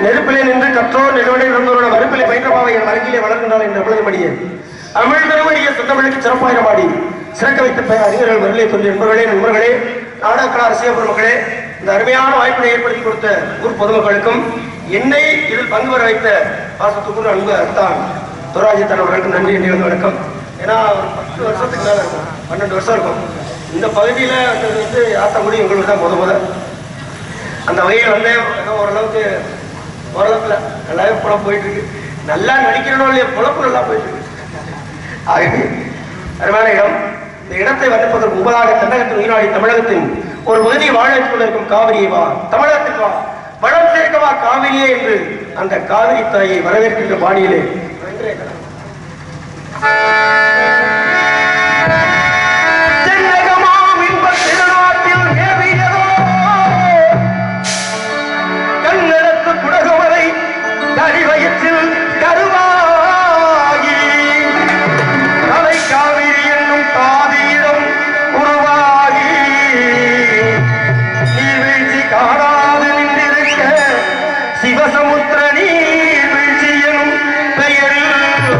நெருப்பிலே நின்று கற்றோர் நிறுவனை இருந்தோரோட மறுப்பிலே பயின்றபாவை என் மரங்கிலே வளர்கின்றாள் என்ற பொழுதுபடியே அமிழ் திருமணிய சொந்தமிழுக்கு சிறப்பாயிரமாடி சிறக்க வைத்த பெயர் அறிஞர்கள் வரலே சொல்லி நண்பர்களே நண்பர்களே நாடகக்கலா ரசிகர் மக்களே இந்த அருமையான வாய்ப்பினை ஏற்படுத்தி கொடுத்த ஊர் பொதுமக்களுக்கும் என்னை இதில் பங்கு வர வைத்த பாசத்துக்குரிய அன்பு அத்தான் துராஜித்தன் அவர்களுக்கும் நன்றி என்று வணக்கம். ஏன்னா ஒரு 10 வருஷத்துக்கு மேலே இருக்கும், 12 வருஷம் இருக்கும் இந்த பகுதியில் வந்து ஆத்தங்குடி எங்களுக்கு தான் முத அந்த வகையில் வந்து ஓரளவுக்கு நல்லாவே புலம் போயிட்டு இருக்கு. நல்லா நடிக்கிறனோ இல்லையா புலப்பு நல்லா போயிட்டு இருக்கு. ஆகவே அருமையான இடம். இந்த இடத்தை வந்திருப்பதற்கு முன்பதாக தமிழகத்தின் உயிராடி தமிழகத்தின் ஒரு பகுதியை வாழ வைத்துக் கொண்டிருக்கும் காவிரியை வா, தமிழகத்துக்கு வா, வளம் சேர்க்கவா காவிரியே என்று அந்த காவிரி தாயை வரவேற்கின்ற பாணியிலே சிவசமுத்திர நீர் வீழ்ச்சி எனும் பெயரில்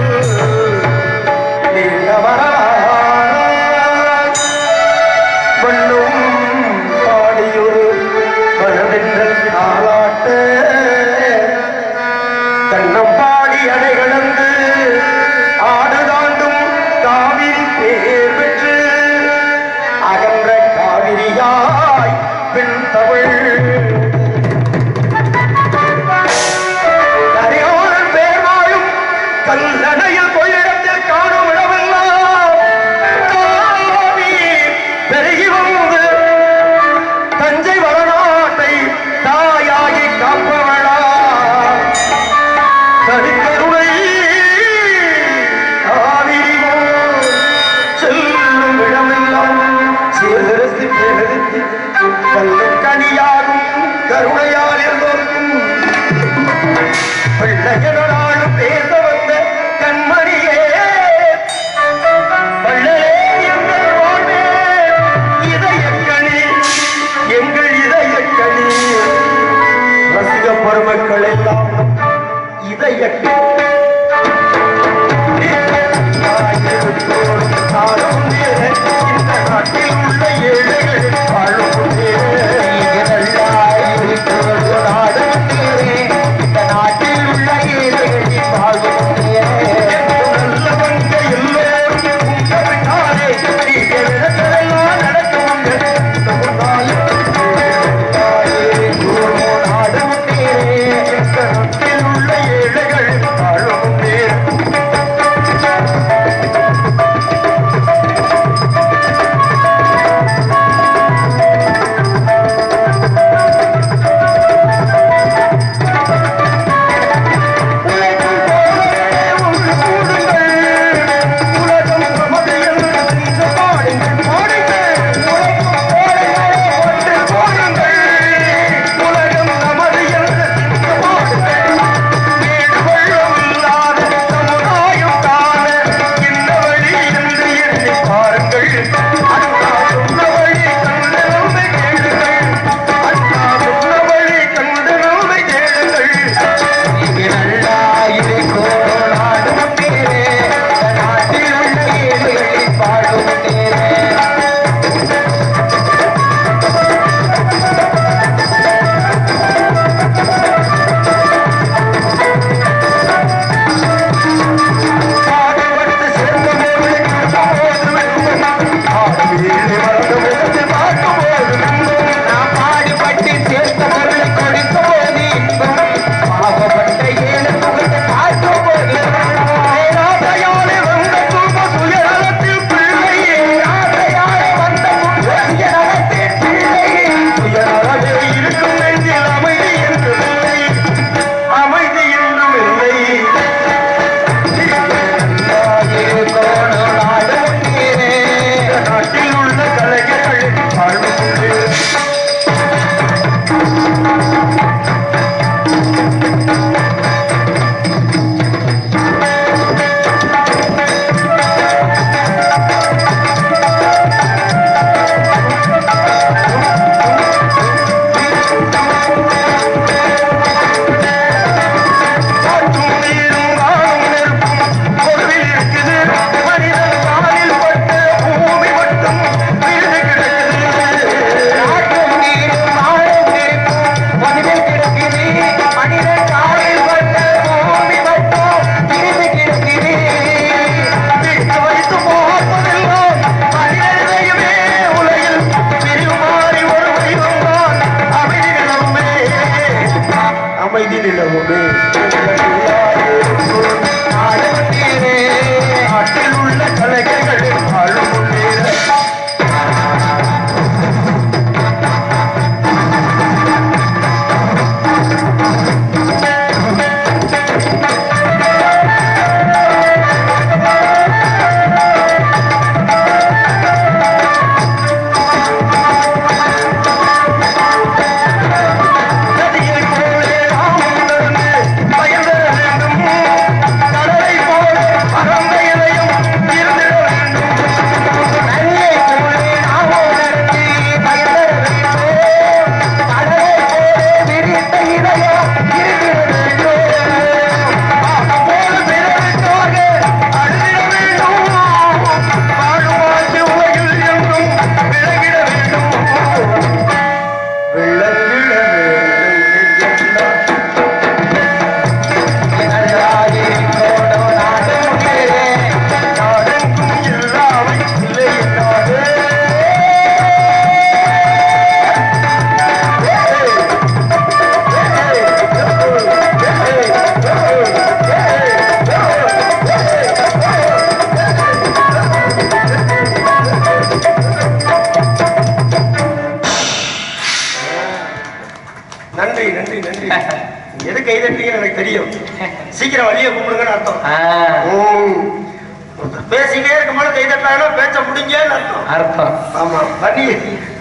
பேசிக்கிட்டே இருக்கும்போது கை தட்டாலும் பேச்ச முடிங்கன்னு அர்த்தம். ஆமா,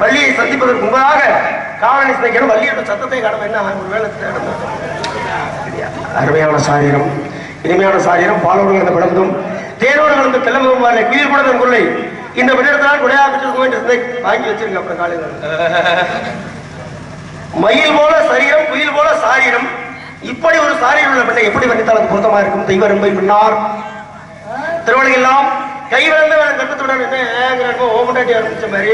வள்ளியை சந்திப்பதற்கு முன்பதாக காவலி சிதைக்கணும். வள்ளியோட சத்தத்தை கடமை என்ன ஒரு வேலை தேடணும். அருமையான சாரீரம், இனிமையான சாரீரம், பாலோடு கலந்த பிளம்பும் தேனோடு கலந்த தெல்லமும் குயில் கூட தன் கொள்ளை இந்த விடத்தான் குடையா பெற்று வாங்கி வச்சிருங்க. அப்புறம் காலையில் மயில் போல சரீரம், குயில் போல சாரீரம், இப்படி ஒரு சாரீரம் உள்ள பெண்ணை எப்படி வர்ணித்தால் அது பொருத்தமா இருக்கும்? தெய்வ ரம்பை பின்னார் திருவள்ளையெல்லாம் கை வளர்ந்த கட்டத்துடன் என்ன ஓமண்டாட்டி ஆரம்பிச்ச மாதிரி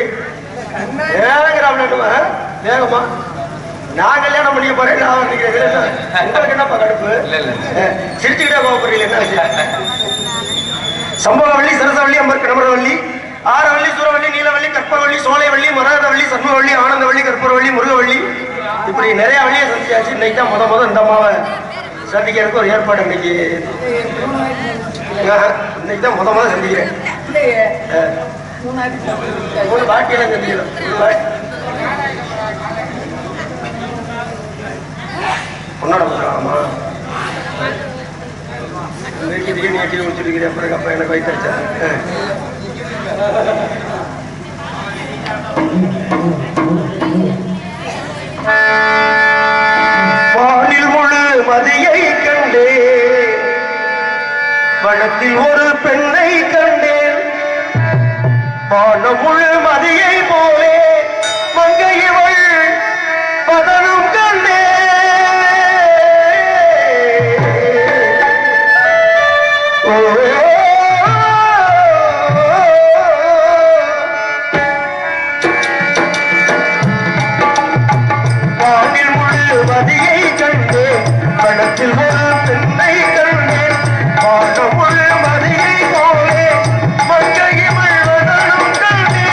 வேகமா நான் கல்யாணம் பண்ணிக்க போறேன். நான் உங்களுக்கு என்னப்பா கடுப்பு? சிரிச்சுக்கிட்டே போக போறீங்க. என்ன சம்பவவள்ளி, சரசவள்ளி, அம்பர் கிடமரவள்ளி, ஆரவள்ளி, சூரவள்ளி, நீலவள்ளி, கற்பவள்ளி, சோலைவள்ளி, மரகதவள்ளி, சண்முகவள்ளி, ஆனந்தவள்ளி, கற்பூரவள்ளி, முருகவள்ளி, இப்படி நிறைய வள்ளியை சந்திச்சாச்சு. இன்னைக்கு தான் முத இந்த அம்மாவை சந்திக்கிறதுக்கு ஒரு ஏற்பாடு. இன்னைக்கு தான் முத சந்திக்கிறேன். பாட்டியெல்லாம் சந்திக்கிறேன். பொண்ணோட ஆமா நீட்டி முடிச்சிருக்கிறேன். அப்புறம் அப்பா எனக்கு வைத்தா வானில் முழு மதியை கண்டே, வனத்தில் ஒரு பெண்ணை கண்டேன். வானம் முழு மதியை போலே மங்கையவள் பதனும் கண்டே. வானில் முழு மதியை கண்டே, வனத்தில் ஒரு பெண்ணை கண்டேன். வானம் முழு மதியை போலே மங்கையவள் பதனும் கண்டே.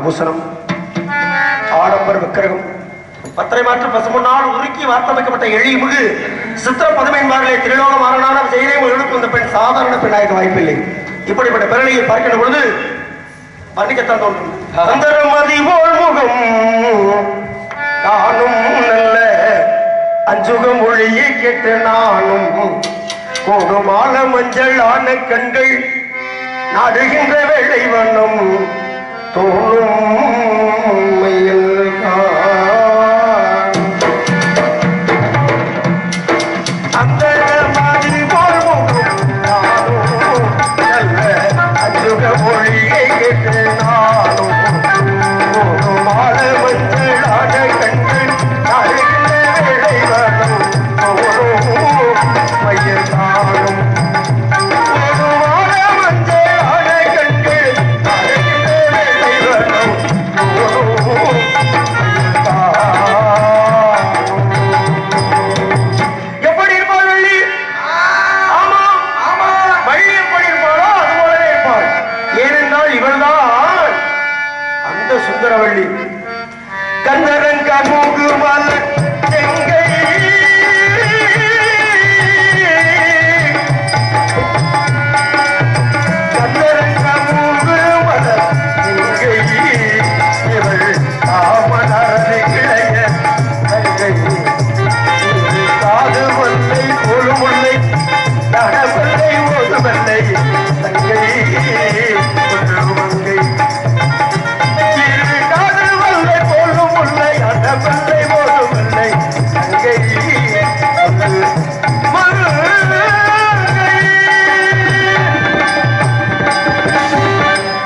பூசணம் ஆடம்பர விக்கிரகம் பத்திரை மாற்று பசுமண்ணால் உருக்கி வார்த்தமைக்கப்பட்ட எழில்மிகு சித்திர பதுமைன்பார்களே திருலோக மாறனான செய்தே எழுக்கும் இந்த பெண் சாதாரண பெண்ணாக வாய்ப்பில்லை. இப்படிப்பட்ட பெருளையை பார்க்கின்ற பொழுது வர்ணிக்கத்தான் தோன்றும். அந்தரமதி போல் முகம் காணும் நல்ல அஞ்சுகம் மொழியை கேட்டு நானும் கோடுமால மஞ்சள் ஆன கண்கள் நாடுகின்ற வெள்ளை வண்ணம் தோணும் அந்த மாதிரி போல் நல்ல அச்சுக மொழியை கேட்டு நானும் மாட மஞ்சள் ஆட கண்கள் நாடுகின்ற வெள்ளை வண்ணம் தோணும் மயில் காணும் சுந்தரவள்ளி கந்தரங்க மூகு மலர் செங்கை கந்தரங்க மூகு மலர் செங்கை இவள் தாமனரை இளைய தங்கை காது வல்லை கொழுமுல்லை நடவல்லை ஓதுவல்லை தங்கை மங்கை வெள்ளை போதுமில்லை தங்கை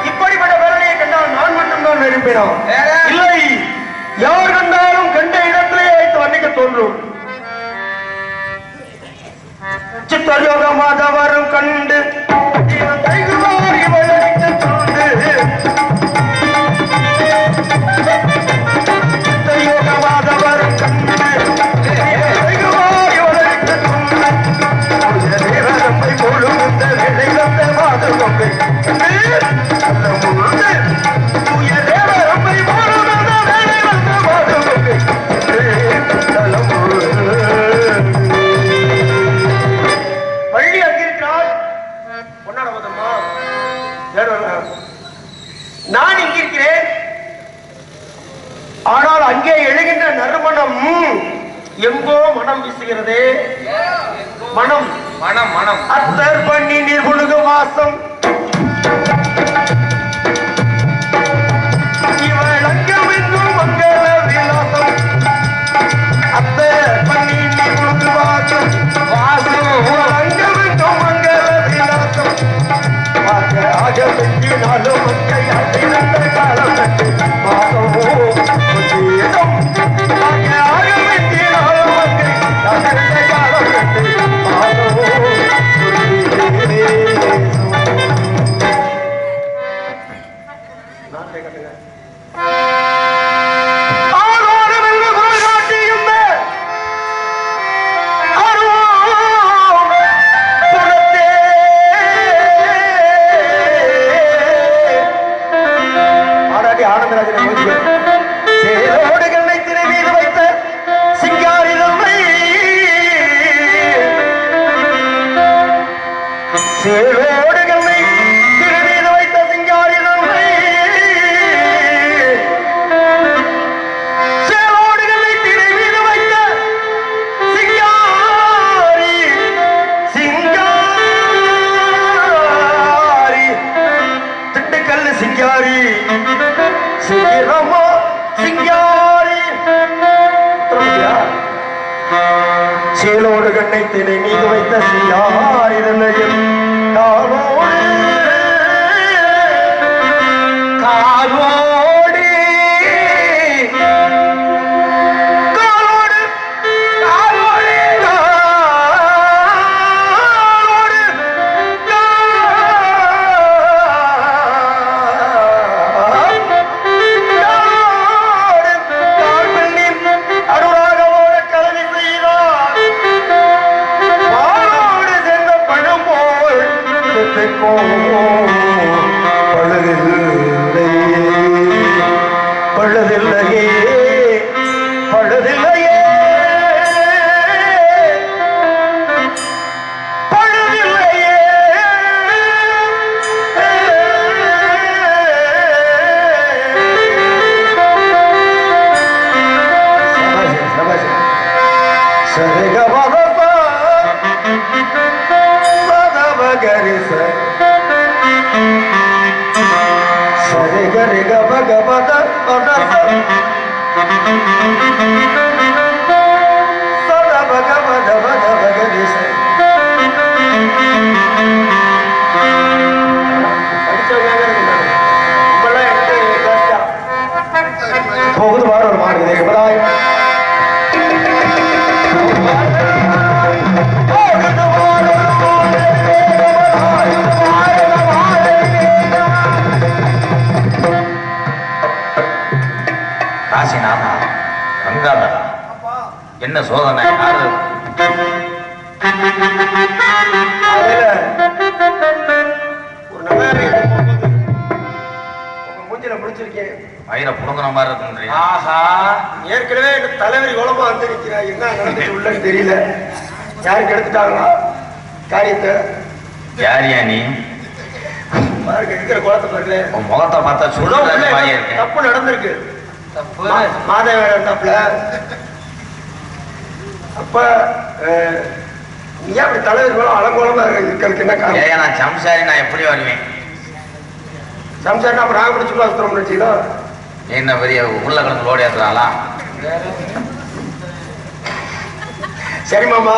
இப்படிப்பட்ட வேலையை கண்டால் நான் மட்டும்தான் நினைப்பேன் இல்லை யார் கண்டாலும் கண்ட இடத்திலே வைத்து வர்ணிக்க தோன்றும் சித்தயோக மாதவரும் கண்டு நான் இங்கிருக்கிறேன். ஆனால் அங்கே எழுகின்ற நறுமணம் எங்கோ மனம் வீசுகிறது. மனம் மனம் மனம் அத்தர் பண்ணி நீர் புழுகு வாசம் இவள் அங்கமெங்கும் மங்கள விலாசம். அத்தர் பண்ணி நீர் புழுகு வாசம் வாசம் அங்கமெங்கும் மங்கள விலாசம். ஆக வெற்றினாலும் மக்கள் அடைந்த காலம் கண்டு மாசமோ கொஞ்சம் ஆக வெற்றினாலும் மக்கள் அடைந்த காலம் கண்டு மாசமோ சேலோடு கண்ணை திரை மீது வைத்த சியாரிதனையும் காலோடு காலோடு காலோடு காலோடு பழுதில்லையே பழுதில்லையே பழுதில்லையே சரிகமப மதவகரிச கரி கப கபத சதப கபத பத பகரிச போகுது மாறு ஒரு மாடு எப்படாய் காசிநாதா கங்காதரா என்ன சோதனை முடிச்சிருக்கேன் வயிறை புடுங்குற மாதிரி இருக்கு. ஆஹா ஏற்கனவே தலைவரி கோலமா வந்து நிற்கிறா. என்ன நடந்துட்டு உள்ளன்னு தெரியல. யாருக்கு எடுத்துட்டாங்களா காரியத்தை? யாரியா நீ? பாருங்க இருக்கிற கோலத்தை பாருங்க. முகத்தை பார்த்தா சுடுதல் தப்பு நடந்திருக்கு. மாதவ அப்ப ஏன் அப்படி தலைவர் கோலம் அலங்கோலமா இருக்கிறதுக்கு என்ன காரணம்? நான் சம்சாரி, நான் எப்படி வருவேன்? சம்சாரினா அப்ப நாங்க பிடிச்சு சுத்தம் நினைச்சீங்களா? என்ன பெரிய உள்ள கிழங்கு லோடு ஏற்றுறாளா? சரி மாமா.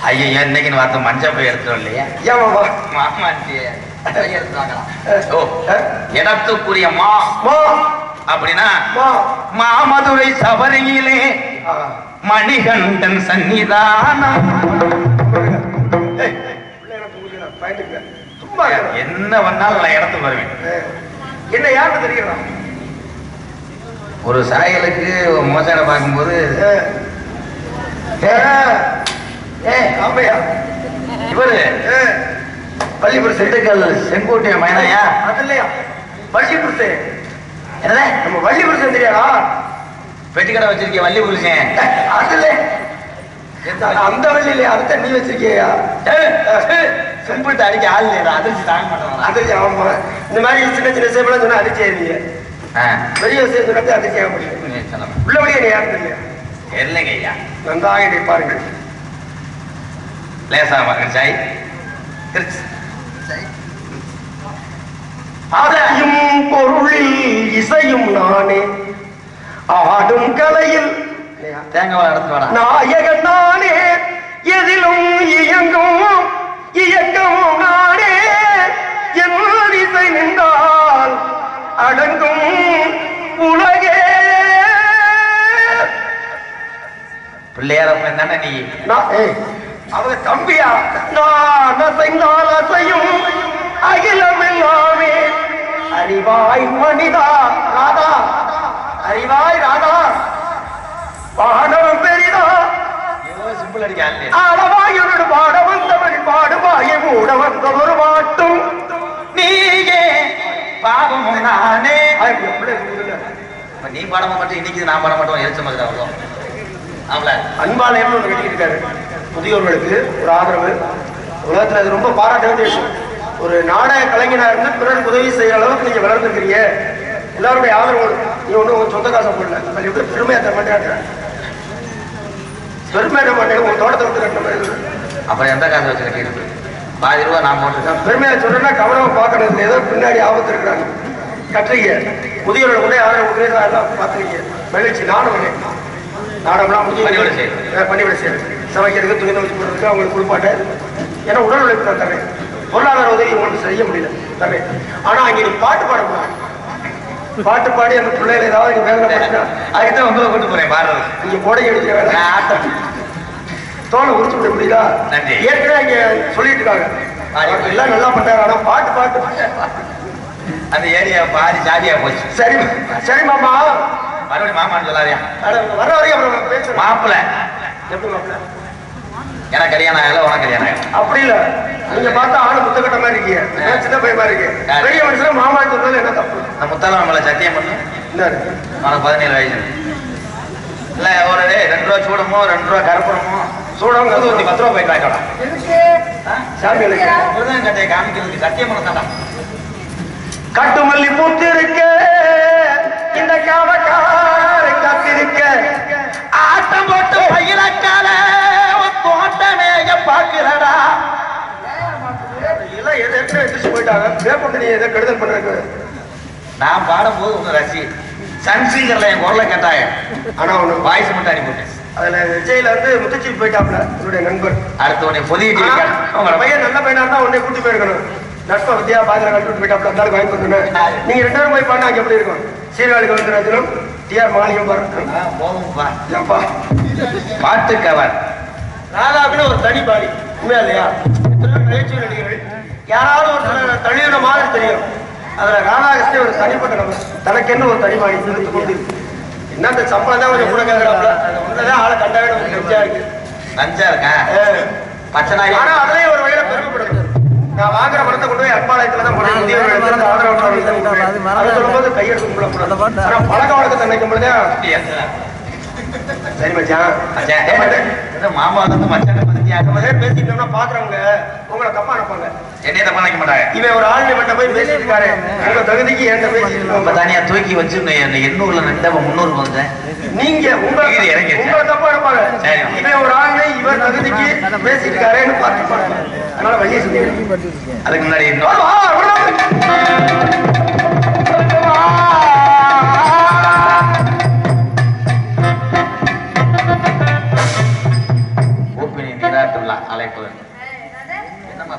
ஐயோ இன்னைக்குன்னு வார்த்தை மஞ்சள் போய் எடுத்துடும் இல்லையா? ஏன் மாமா? மாமாச்சி இடத்துக்குரிய மா அப்படின்னா மாமதுரை சபரியிலே மணிகண்டன் சன்னிதானம். என்ன வந்தாலும் நான் இடத்துக்கு வருவேன். என்ன யாருக்கு தெரியும்? ஒரு சாயலுக்கு மோசடி பார்க்கும்போது இவரு பள்ளிபுரம் செட்டுக்கள் செங்கோட்டையா மைனாயா? அது இல்லையா பள்ளிபுருஷன்? என்ன நம்ம வள்ளிபுருஷன் தெரியாதா? பெட்டிக்கடை வச்சிருக்கேன் வள்ளிபுருஷன். அது இல்லை அந்த வள்ளி இல்லையா? அடுத்த நீ வச்சிருக்கியா? சிம்பிள் அடிக்க ஆள் இல்லையா? அதிர்ச்சி தாங்க மாட்டோம். அதிர்ச்சி ஆமா. இந்த மாதிரி சின்ன சின்ன சேப்பெல்லாம் சொன்னா அதிர்ச்சி ஆயிருவீங்க. பெரிய விஷயம் சொன்னா அதிர்ச்சி ஆக முடியும். உள்ளபடியே நீ யாரும் தெரியல இல்லைங்க ஐயா. நன்றாக இதை பாருங்கள். லேசா மகிழ்ச்சாய் அதையும் பொருளில் இசையும் நானே ஆடும் கலையில் தேங்காய் எடுத்து வர நாயகன் நானே எதிலும் இயங்கும் இயக்கம் நானே என் இசை நின்றால் அடங்கும் உலகே. பிள்ளையார தானே நீ? அவங்க தம்பியா? நான் அசைந்தால் அசையும் அகிலம் எல்லாமே. அறிவாய் மனிதா ராதா, அறிவாய் ராதா, பாடம் பெரிதா ஆடவாயோடு பாட வந்தவன் பாடுவாயை மூட வந்த ஒரு பாட்டும் நீயே பாவமும் நானே. நீ பாட மாட்டேன் இன்னைக்கு நான் பாட மாட்டோம். எழுச்ச மாதிரி அவ்வளோ அன்பாலயம்னு ஒன்று கட்டிக்கிட்டு முதியோர்களுக்கு ஒரு ஆதரவு. உலகத்தில் அது ரொம்ப பாராட்ட வேண்டிய விஷயம். ஒரு நாடக கலைஞனா இருந்து பிறருக்கு உதவி செய்யற அளவுக்கு நீங்க வளர்ந்துருக்கிறீங்க. எல்லாருடைய ஆதரவோடு. நீ ஒன்றும் சொந்த காசை போடல. அது எப்படி பெருமையா தர மாட்டேன். பெருமையா மாட்டேன். உங்க தோட்டத்தை விட்டு கட்ட மாதிரி. அப்புறம் எந்த காசை வச்சு கட்டிட்டு பாதி ரூபா நான் போட்டுருக்கேன். பெருமையா சொல்றேன்னா கவனமா பார்க்கறது. ஏதோ பின்னாடி ஆபத்து இருக்கிறாங்க. கட்டுறீங்க முதியோரோட கூட ஆதரவு கொடுக்குறீங்க. எல்லாம் பார்த்துருக்கீங்க. மகிழ்ச்சி. நானும் நாடகம்லாம் பண்ணிவிட செய்யறேன். சமைக்கிறதுக்கு துணி துவச்சு போடுறதுக்கு அவங்களுக்கு குளிப்பாட்ட. ஏன்னா உடல் உழைப்பு நான் தரேன். பொருளாதார உதவி உங்களுக்கு செய்ய முடியல தரேன். ஆனா அங்க நீ பாட்டு பாடக்கூடாது. பாட்டு பாடி அந்த பிள்ளைகளை ஏதாவது நீ வேலை பண்ணினா அதுக்குதான் உங்களை கொண்டு போறேன் பாடுறது. நீங்க கோடை அடிக்கிற வேலை ஆட்டம் தோலை உரிச்சு விட முடியுதா? ஏற்கனவே இங்க சொல்லிட்டு இருக்காங்க எல்லாம் நல்லா பண்றாரு. ஆனா பாட்டு பாட்டு அந்த ஏரியா பாதி ஜாதியா போச்சு. சரி சரி மாமா. மறுபடியும் மாமான்னு சொல்லாதியா? வர வரையும் அப்புறம் பேச. மாப்பிள்ள எப்படி மாப்பிள்ள? எனக்கு கல்யாணம் ஆகல, உனக்கு கல்யாணம் ஆகல. அப்படி இல்ல. நீங்க பார்த்தா ஆளு முத்தக்கட்ட மாதிரி இருக்கீங்க. சின்ன பையன் மாதிரி இருக்கு. பெரிய மனுஷன் மாமான்னு சொல்றது என்ன தப்பு? நான் முத்தால நம்மள சத்தியம் பண்ணு. உனக்கு 17 வயசு இல்ல. ஒரு 2 ரூபா சூடமோ 2 ரூபா கருப்பணமோ சூடம் 10 ரூபா போயிட்டு வாங்கிட்டோம். சாமிகளுக்கு கட்டையை காமிக்கிறதுக்கு சத்தியம் பண்ண கட்டுமல்லி பூத்து இருக்க இந்த காவக்கார காத்திருக்க ஆட்டம் போட்டு பயிரக்கால தோட்டமேய பாக்குறடா. எல்லாம் எதிர்த்து போயிட்டாங்க. பேப்பட்டு நீ எதை கெடுதல் பண்றதுக்கு நான் பாடும்போது ஒண்ணு ரசி சன்சிங்கர்ல என் குரலை கேட்டாங்க. ஆனா ஒண்ணு வாய்ஸ் மட்டும் அனுப்பிவிட்டேன். அதுல விஜய்ல வந்து முத்துச்சி போயிட்டாப்ல என்னுடைய நண்பர். அடுத்த உடனே பொதிட்டு உங்க பையன் நல்ல பையனா இருந்தா உடனே கூட்டி போயிருக்கணும். நட்ப வித்யா பாதிர கழிட்டு போயிட்டாப்ல இருந்தாலும் வாங்கி கொடுத்துனேன். நீங்க 2 பேரும் போய் பாடினா எப்படி இருக்கும்? சீர்காழி கவுந்தராஜனும் டிஆர் மாளிகம் பாருங்க. போதும்பா ஏப்பா பாட்டு கவர் ராதாக்குன்னு ஒரு தனி பாடி உண்மையா இல்லையா? நிகழ்ச்சி நடிகர்கள் யாராவது ஒரு தழிவின மாதிரி தெரியும். அதுல ராதாகிருஷ்ணன் ஒரு தனிப்பட்ட நபர். தனக்கென்ன ஒரு தனி பாடி கொண்டு என்ன அந்த சம்பளம் தான் கொஞ்சம் கூட கேட்கறாப்ல. அது ஒண்ணுதான் ஆளை கண்டாவே நமக்கு நெஞ்சா இருக்கு. நஞ்சா இருக்கேன் பச்சை நாய். ஆனா அதுலயும் ஒரு வகையில பெருமைப்படணும். நான் வாங்குற பணத்தை கொண்டு போய் அன்பாலயத்துல தான் போனேன். முதியவர்களுக்கு ஆதரவு அது சொல்லும்போது கையெடுத்து கும்பிடக்கூடாது. ஆனா பழக்க வழக்கத்தை நினைக்கும் பொழுதே சரி மச்சான் மாமா வந்து மச்சான பத்தி பேசிட்டோம்னா பாக்குறவங்க உங்களை தப்பா நினைப்பாங்க. என்னைய தப்பா நினைக்க மாட்டாங்க. இவன் ஒரு ஆள் மட்டும் போய் பேசிட்டு இருக்காரு. உங்க தகுதிக்கு என்கிட்ட பேசிட்டு தனியா தூக்கி வச்சு 800ல நின்று 300 வந்தேன். நீங்க உங்களை தப்பா நினைப்பாங்க. இவன் ஒரு ஆள் இவர் தகுதிக்கு பேசிட்டு இருக்காருன்னு பார்த்துப்பாங்க. அதனால வெளியே சொல்லி அதுக்கு முன்னாடி அழைப்பு என்னமா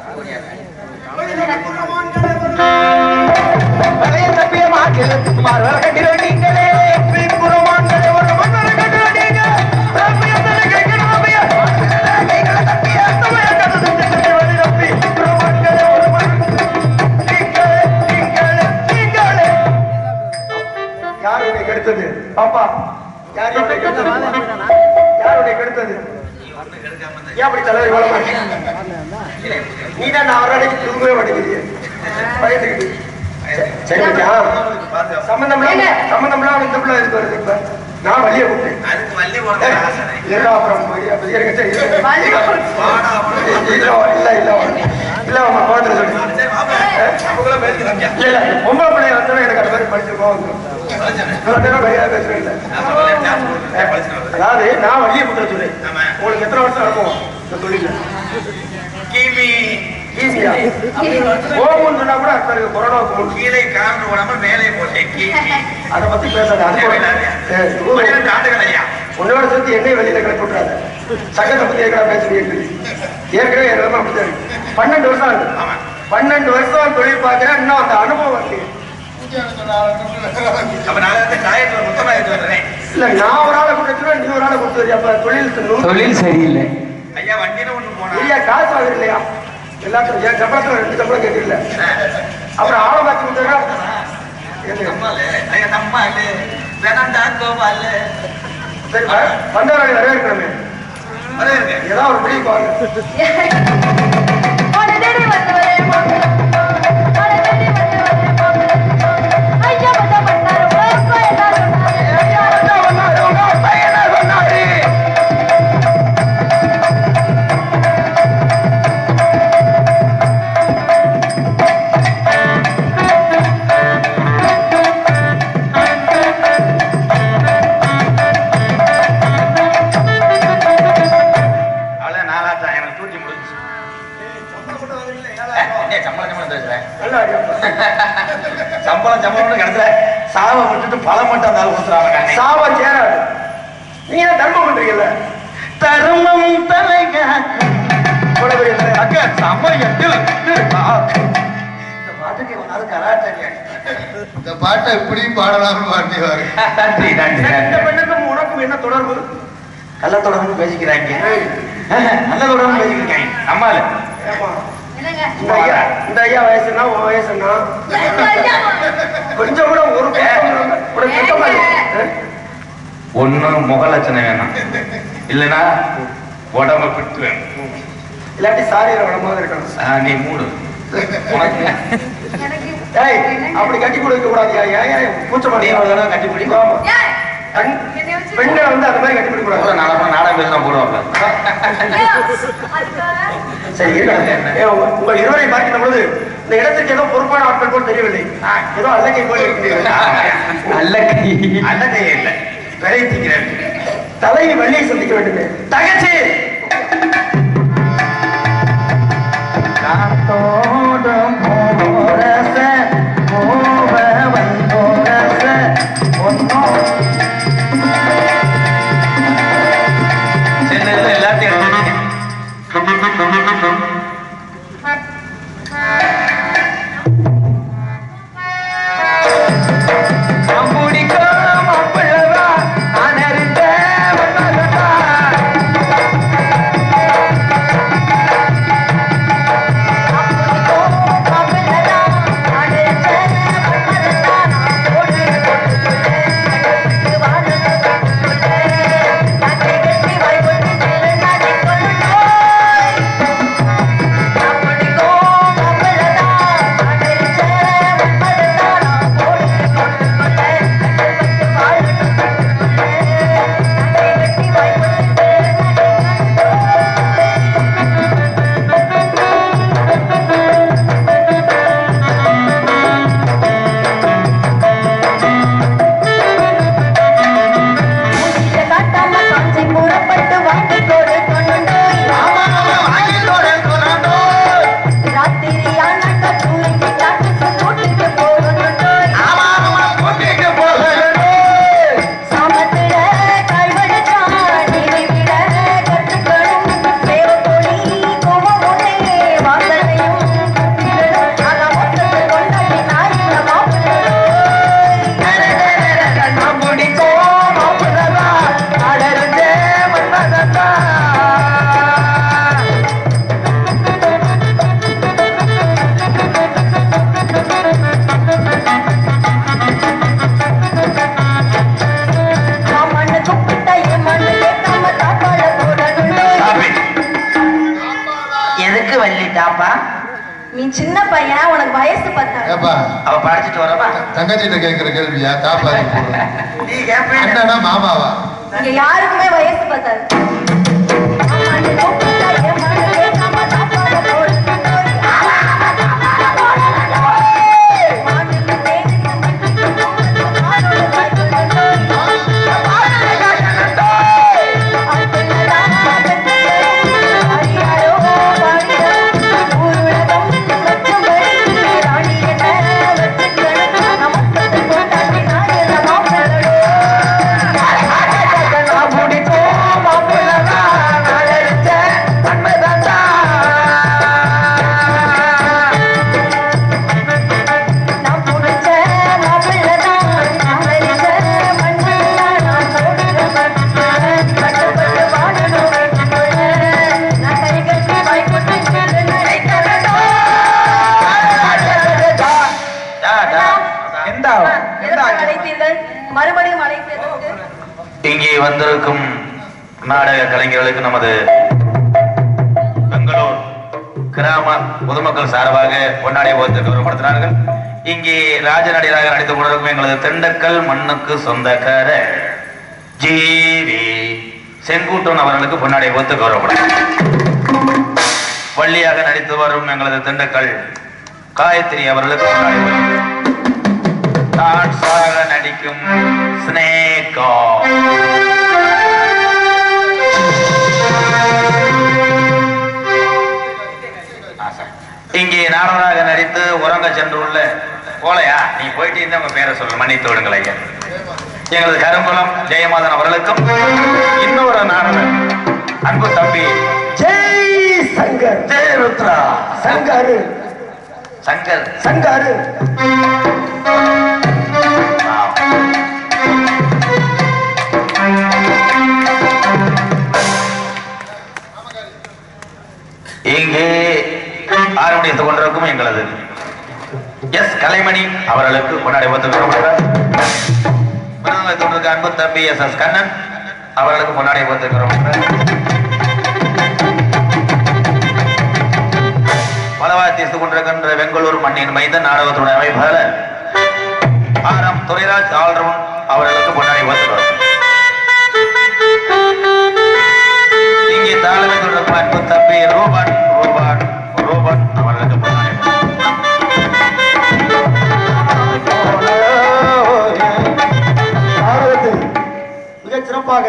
யாருடைய கெடுத்தது பாப்பா? யாருடைய கெடுத்தது? அப்படி தலைவர் வளமா நீ தான் நான் அவரடைக்கு தூங்கவே மாட்டேங்கிறீங்க பயந்துக்கிட்டு. சரி மச்சான் சம்பந்தம்லாம் இந்த பிள்ளை இருக்கு வருது. இப்ப நான் வழியை கூப்பிட்டேன் இல்ல அப்புறம் இல்ல உங்க குழந்தை இல்ல பொம்பளை பிள்ளைய வந்தோம் எனக்கு அது மாதிரி படிச்சிருக்கோம். அதாவது நான் வழியை கூப்பிட்டு சொல்றேன். உங்களுக்கு எத்தனை வருஷம் அனுபவம் இந்த தொழில? ஓமன்னு சொன்னா கூட கொரோனாவுக்கு கீழே காண்டு போடாம மேலே போட்டேன். அதை பத்தி பேசாத. உன்னோட சேர்த்து என்னை வெளியில கிளப்பி விட்டுறாங்க. சங்கத்தை பத்தி ஏற்கனவே பேசுறீங்க. ஏற்கனவே எல்லாமே அப்படித்தான் இருக்கு. 12 வருஷம் ஆகுது. 12 வருஷம் தொழில் பார்க்கிறேன். இன்னும் அந்த அனுபவம் இருக்கு. இல்ல நான் ஒரு ஆளை கொடுத்துருவேன், நீ ஒரு ஆளை கொடுத்துருவியா? அப்ப தொழில் சரியில்லை. ஐயா வண்டியில ஒண்ணு போனா இல்லையா காசு ஆகுது இல்லையா? எல்லாத்துக்கும் என் சம்பளத்துல 2 சம்பளம் கேட்கல. அப்புறம் ஆளை பார்த்து கொடுத்தா சரி வந்தவரை வரவேற்கணுமே. ஏதாவது ஒரு முடிவு பாருங்க. சம்பளம் கிடைச்சல சாவை விட்டுட்டு பழம் மட்டும் அந்த கொடுத்துறாங்க. சாவ சேராது. நீங்க தர்மம் பண்றீங்கல்ல? தர்மம் தலைங்க இந்த பாட்டை இப்படியும் பாடலாம்னு பாட்டிவாரு. உனக்கும் என்ன தொடர்பு? கள்ள தொடர்பு பேசிக்கிறாங்க. நல்ல தொடர்பு பேசிக்கிறாங்க. அம்மால இந்த ஐயா வயசுனா உன் வயசுனா கொஞ்சம் கூட ஒரு ஒன்னும் முகலட்சணம் வேணும், இல்லைன்னா உடம்ப பிட்டு வேணும், இல்லாட்டி சாரீர உடம்பாக இருக்கணும். நீ மூடு உனக்கு அப்படி கட்டி கொடுக்க கூடாது. பூச்சமாடி கட்டி பிடிக்கும். பெண்ணை வந்து அது மாதிரி கட்டி பிடிக்க கூடாது. நாடகம் பேச போடுவாங்க. சரி உங்கள் இருவரை பார்க்கின்ற பொழுது இந்த இடத்துக்கு ஏதோ பொறுப்பான ஆட்கள் போல் தெரியவில்லை. ஏதோ அல்லக்கை போல் இருக்கிறீர்கள். அல்லக்கை இல்லை, விளைவிக்கிறேன். தலைவி வள்ளியை சந்திக்க வேண்டுமே. தகச்சி காத்தோடும் போரச போவ வந்த சின்ன பையன், உனக்கு வயசு பத்தாது. ஏப்பா அவ படிச்சுட்டு வரப்பா. தங்கச்சிட்ட கேட்கிற கேள்வியா காப்பாதி நீ கேப்ப என்னன்னா மாமாவா இங்க யாருக்குமே வயசு பத்தாது. மறுபடியும் அழைத்ததற்கு இங்கே வந்திருக்கும் நாடக கலைஞர்களுக்கு நமது பெங்களூர் கிராம பொதுமக்கள் சார்பாக பொன்னாடை போர்த்து கௌரவப்படுத்தினார்கள். இங்கே ராஜ நடிகராக நடித்துக் கொண்டிருக்கும் எங்களது திண்டுக்கல் மண்ணுக்கு சொந்தக்கார ஜிவி செங்குட்டன் அவர்களுக்கு பொன்னாடை போர்த்து கௌரவப்படுத்தினார். வள்ளியாக நடித்து வரும் எங்களது திண்டுக்கல் காயத்ரி அவர்களுக்கு பொன்னாடை போர்த்து டான்ஸாக நடிக்கும் ஸ்னேகா இங்கே நாடகராக நடித்து உறங்க சென்றுள்ள போலையா நீ போயிட்டு இருந்த உங்க பேரை சொல்ல மன்னித்து விடுங்கள் ஐயா. எங்களது கருங்குளம் ஜெயமாதன் அவர்களுக்கும் இன்னொரு நாடகம் அன்பு தம்பி ஜெய் சங்கர், ஜெய் ருத்ரா சங்கரு சங்கர் சங்கரு இங்கே ஆரம்பித்துக் கொண்டிருக்கும் எங்களது எஸ் கலைமணி அவர்களுக்கு கொண்டாடி கொண்டிருக்க அன்பு தம்பி எஸ் எஸ் கண்ணன் அவர்களுக்கு கொண்டாடி பலவாத்தித்துக் கொண்டிருக்கின்ற பெங்களூர் மண்ணின் மைந்த நாடகத்துடைய அமைப்பாளர் ஆரம் துரைராஜ் ஆல்ரவுண்ட் அவர்களுக்கு கொண்டாடி இங்கே தாளமை தொடர்பு அன்பு தம்பி ரோபன் ரோபன் ரோபன் அவர்களுக்கு நாடகத்தில் மிகச் சிறப்பாக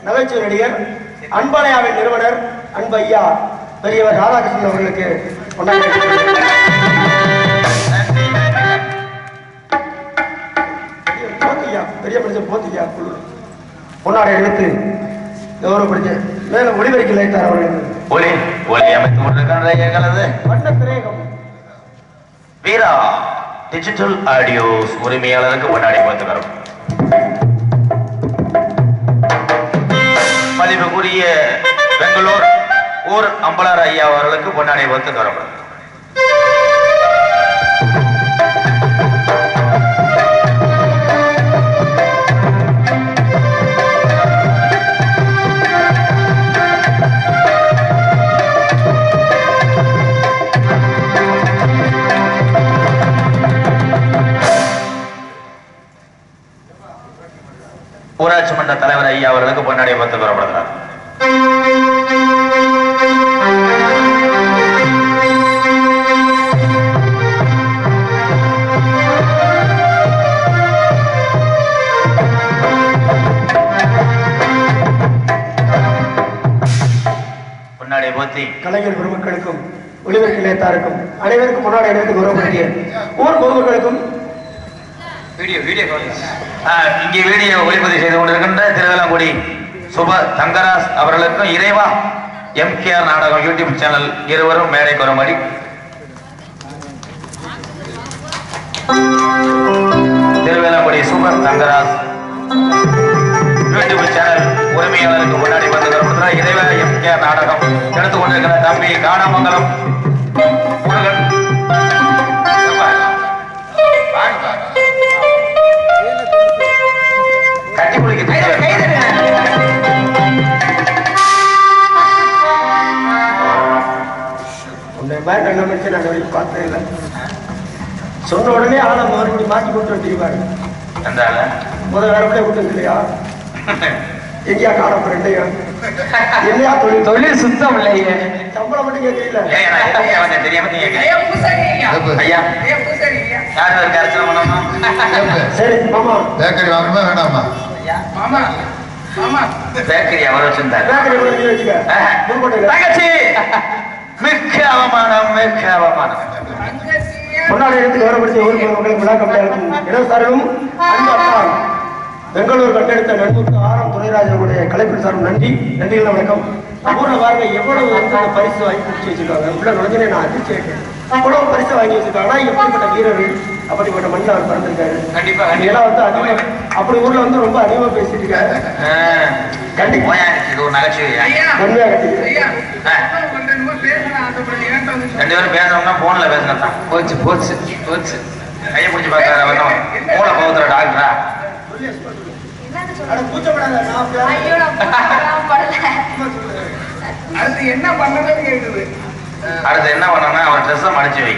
நகைச்சுவை நடிகர் அன்பலையாவின் நிறுவனர் அன்பு ஐயா பெரியவர் ராதாகிருஷ்ணன் அவர்களுக்கு பெரிய மனுஷன் போத்தியா குழு பொன்னாடை எடுத்து கௌரவப்படுத்தி மேல ஒளிபெருக்கி லைத்தார் அவர்கள் ஒளி ஒளி அமைத்துக் கொண்டிருக்கின்ற எங்களது வண்ண திரேகம் வீரா டிஜிட்டல் ஆடியோஸ் உரிமையாளருக்கு கொண்டாடி பார்த்துக்கிறோம். மதிப்புக்குரிய பெங்களூர் ஊர் அம்பலார் ஐயா அவர்களுக்கு கொண்டாடி பார்த்துக்கிறோம். ஊராட்சி மன்ற தலைவர் ஐயா அவர்களுக்கு பொன்னாடை பார்த்து பெறப்படுகிறார். பொன்னாடை போத்தி கலைஞர் பெருமக்களுக்கும் ஒளிபெருக்கி லைத்தாருக்கும் அனைவருக்கும் பொன்னாடை எடுத்து கௌரவப்படுத்திய ஊர் பொதுமக்களுக்கும் இங்கே வீடியோ ஒளிப்பதிவு செய்து கொண்டிருக்கின்ற திருவேலங்குடி சுப தங்கராஜ் அவர்களுக்கும் இறைவா MKR நாடகம் யூடியூப் சேனல் இருவரும் மேடைக்கு வரும்படி திருவேலங்குடி சுப தங்கராஜ் யூடியூப் சேனல் உரிமையாளருக்கு கொண்டாடி வந்து தரப்படுகிறார். இறைவா MKR நாடகம் எடுத்துக் கொண்டிருக்கிற தம்பி காணமங்கலம் முருகன் கட்டி குளிக்க உன்னை மாதிரி என்ன மனுஷன் நான் வரைக்கும் பார்த்ததே இல்லை. சொன்ன உடனே ஆளை மறுபடியும் மாற்றி கொண்டு வந்துருவாரு. அந்த ஆள முதல் வேற கூட விட்டு இல்லையா? எங்கேயா காணப்படுறேன்டையா? என்னையா தொழில் சுத்தம் இல்லையே. சம்பளம் மட்டும் கேட்கல. தெரியாம ஐயா யாரு ஒரு கரைச்சல் பண்ணணும். சரி மாமா பேக்கரி வாங்கணுமா வேணாமா? மாமா மாமா பேக்கரி அவர் வச்சிருந்தாரு. பேக்கரி வச்சுக்க. தங்கச்சி மிக்க அவமானம் மிக்க அவமானம். பொன்னாடி இடத்துக்கு வரப்படுத்திய ஊருக்கு மக்களுக்கு விழா கமிட்டியாளரும் இடசாரரும் அன்பாத்தான் பெங்களூர் கண்டெடுத்த நண்பருக்கு ஆரம் துரைராஜனுடைய கலைப்பின் சாரும் நன்றிகள் வணக்கம். ஊர்ல பாருங்க எவ்வளவு பரிசு வாங்கி குடிச்சு வச்சிருக்காங்க. உள்ள நுழைஞ்சனே நான் அதிர்ச்சி ஆயிட்டேன். அவ்வளவு பரிசு வாங்கி வச்சிருக்காங்க. எப்படிப்பட்ட வீரர்கள், அப்படிப்பட்ட மண்ணில் அவர் பிறந்திருக்காரு. கண்டிப்பா எல்லாம் வந்து அதிகமா அப்படி ஊர்ல வந்து ரொம்ப அதிகமா பேசிட்டு இருக்காரு. கண்டிப்பா இது ஒரு நகைச்சுவை. உண்மையா கண்டிப்பா ரெண்டு பேரும் பேசணும்னா போன்ல பேசினா போச்சு போச்சு போச்சு. கையை பிடிச்சி பார்க்கறாரு. மூளை பகுத்துற டாக்டரா? அடுத்து என்ன பண்ணணும்னு கேக்குது. அடுத்து என்ன பண்ணா அவர் ட்ரெஸ்ஸை மடிச்சு வை.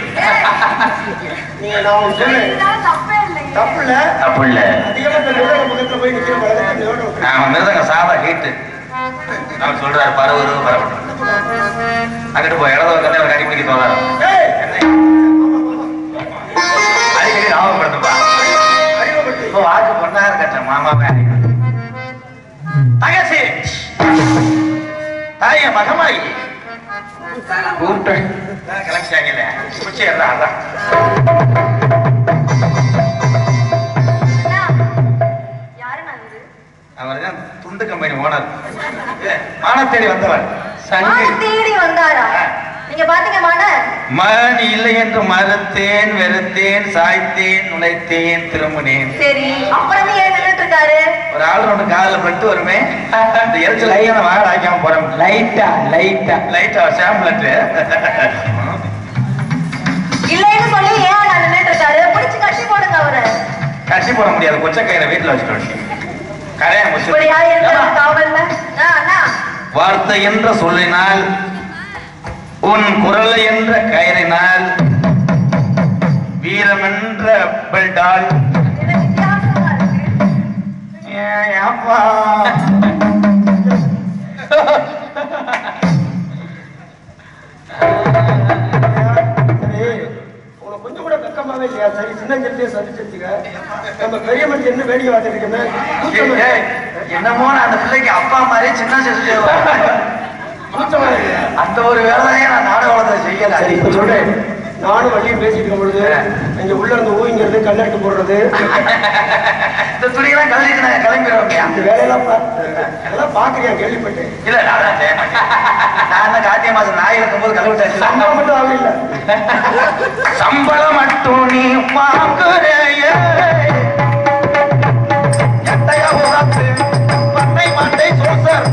தப்பு இல்ல தப்பு இல்ல. நாம மிருதங்க சாதா ஹீட்டு அவர் சொல்றாரு பரவரு பரவட்டும். அங்கிட்டு போய் இடத வந்து அவர் கட்டி பிடிக்க தோறாரு. அடிக்கடி ஞாபகப்படுத்துப்பா. இப்போ வாக்கு பொண்ணாரு கட்ட மாமாவே தங்கச்சி தாய மகமாயி கூப்பிட்டு கிளம்பிச்சாங்கல்ல குச்சி அதான் அவர் தான் துண்டு கம்பெனி ஓனர். மானத்தேடி வந்தவர். தேடி வந்தாரா? நீங்க பாத்தீங்க மணி இல்லை என்று மறுத்தேன், வெறுத்தேன், சாய்த்தேன், நுழைத்தேன், திரும்பினேன். சரி, அப்புறம் ஏன் நின்றுட்டு இருக்காரு? ஒரு ஆள் ஒன்று காதல பட்டு வருமே, இந்த எரிச்சல் ஐயான வாழ ஆக்காம போறோம். லைட்டா சாம்பிளட் இல்லைன்னு சொல்லி ஏன் நான் நின்றுட்டு இருக்காரு? பிடிச்சு கட்டி போடுங்க அவரை. கட்டி போட முடியாது, கொச்ச கயிறை வீட்டுல வச்சுட்டு கரையா முடிச்சு. வார்த்தை என்ற சொல்லினால், உன் குரல் என்ற கயிறினால், வீரம் என்ற பெல்டால் கொஞ்சம் கூட வெக்கமாவே இல்லையா? சரி, சின்னஞ்சிலே சந்திச்சிருச்சுங்க. நம்ம பெரிய மனுஷன் என்ன வேடிக்கை பார்த்துட்டு இருக்கேன். என்னமோ அந்த பிள்ளைக்கு அப்பா மாதிரி சின்ன சிசு அந்த ஒரு வேலையை நான் நாடகத்தை செய்யல. சரி, இப்ப சொல்றேன். நானும் வள்ளியும் பேசிட்டு இருக்கும் பொழுது இங்க உள்ள இருந்து ஊங்கிறது, கல்லெடுத்து போடுறது, இந்த துணியெல்லாம் கல்லிட்டு நாங்க கிளம்பிடுவோம். அந்த வேலையெல்லாம் அதெல்லாம் பாக்குறியா? கேள்விப்பட்டேன். இல்ல நான் கார்த்திகை மாசம் நாய் இருக்கும் போது கழுவிட்டாச்சு. சம்பளம் மட்டும் ஆகல இல்ல, சம்பளம் மட்டும் நீ வாங்குறைய பண்ணை மாட்டை சோசர்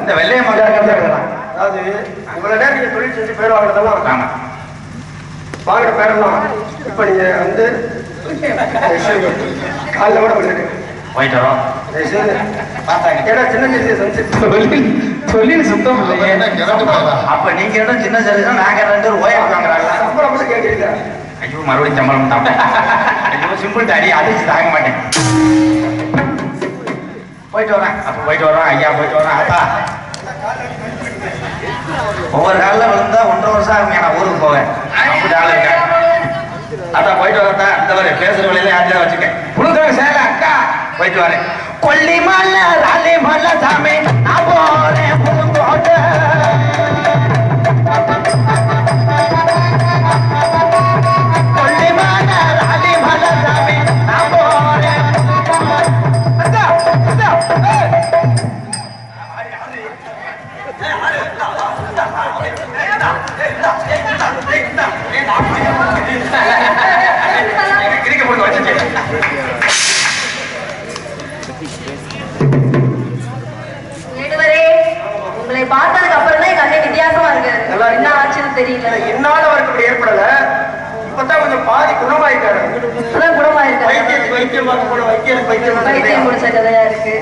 இந்த வெள்ளைய மகாராஜா. அதாவது இவ்வளவு நேரம் நீங்க தொழில் செஞ்சு பேர் வாங்கினதெல்லாம் வாங்கின பேரெல்லாம் இப்ப நீங்க வந்து காலைல கூட விடுறது போயிட்டு வரோம். பார்த்தாங்க ஏன்னா சின்ன சொல்லி சுத்தம் இல்லையே. அப்ப நீங்க இடம் சின்ன சரி தான், நாங்க 2 பேரும் ஓயா வாங்குறாங்க. சம்பளம் மட்டும் கேட்குறீங்க. ஐயோ மறுபடியும் சம்பளம் தான். ஐயோ சிம்பிள் தாடி அடிச்சு தாங்க மாட்டேன். போயிட்டு வரேன். அப்ப போயிட்டு வரோம் ஐயா, போயிட்டு வரேன். அப்பா ஒவ்வொரு காலில் விழுந்தா 1.5 வருஷம் ஆகுங்க நான் ஊருக்கு போவேன். அப்படி ஆளு இருக்கேன். அதான் போயிட்டு வரேன். இந்த மாதிரி பேசுற வழியில யாரையாவது வச்சுக்கேன். புழுக்க சேர அக்கா போயிட்டு வரேன். கொல்லிமலை ராலிமலை சாமி நான் போறேன் புழுங்கோட்டை. கொல்லிமலை ராலிமலை சாமி நான் போறேன். அக்கா அக்கா கிரிக்க போட்டு வச்சு உங்களை பார்த்ததுக்கு அப்புறம் தான் கண்ணு வித்தியாசமா இருக்கு. என்ன ஆச்சுன்னு தெரியல. என்னால அவருக்கு ஏற்படல. இப்பதான் கொஞ்சம் பாதி குணமாயிருக்காரு. வைத்தியம் முடிச்ச கதையா இருக்கு.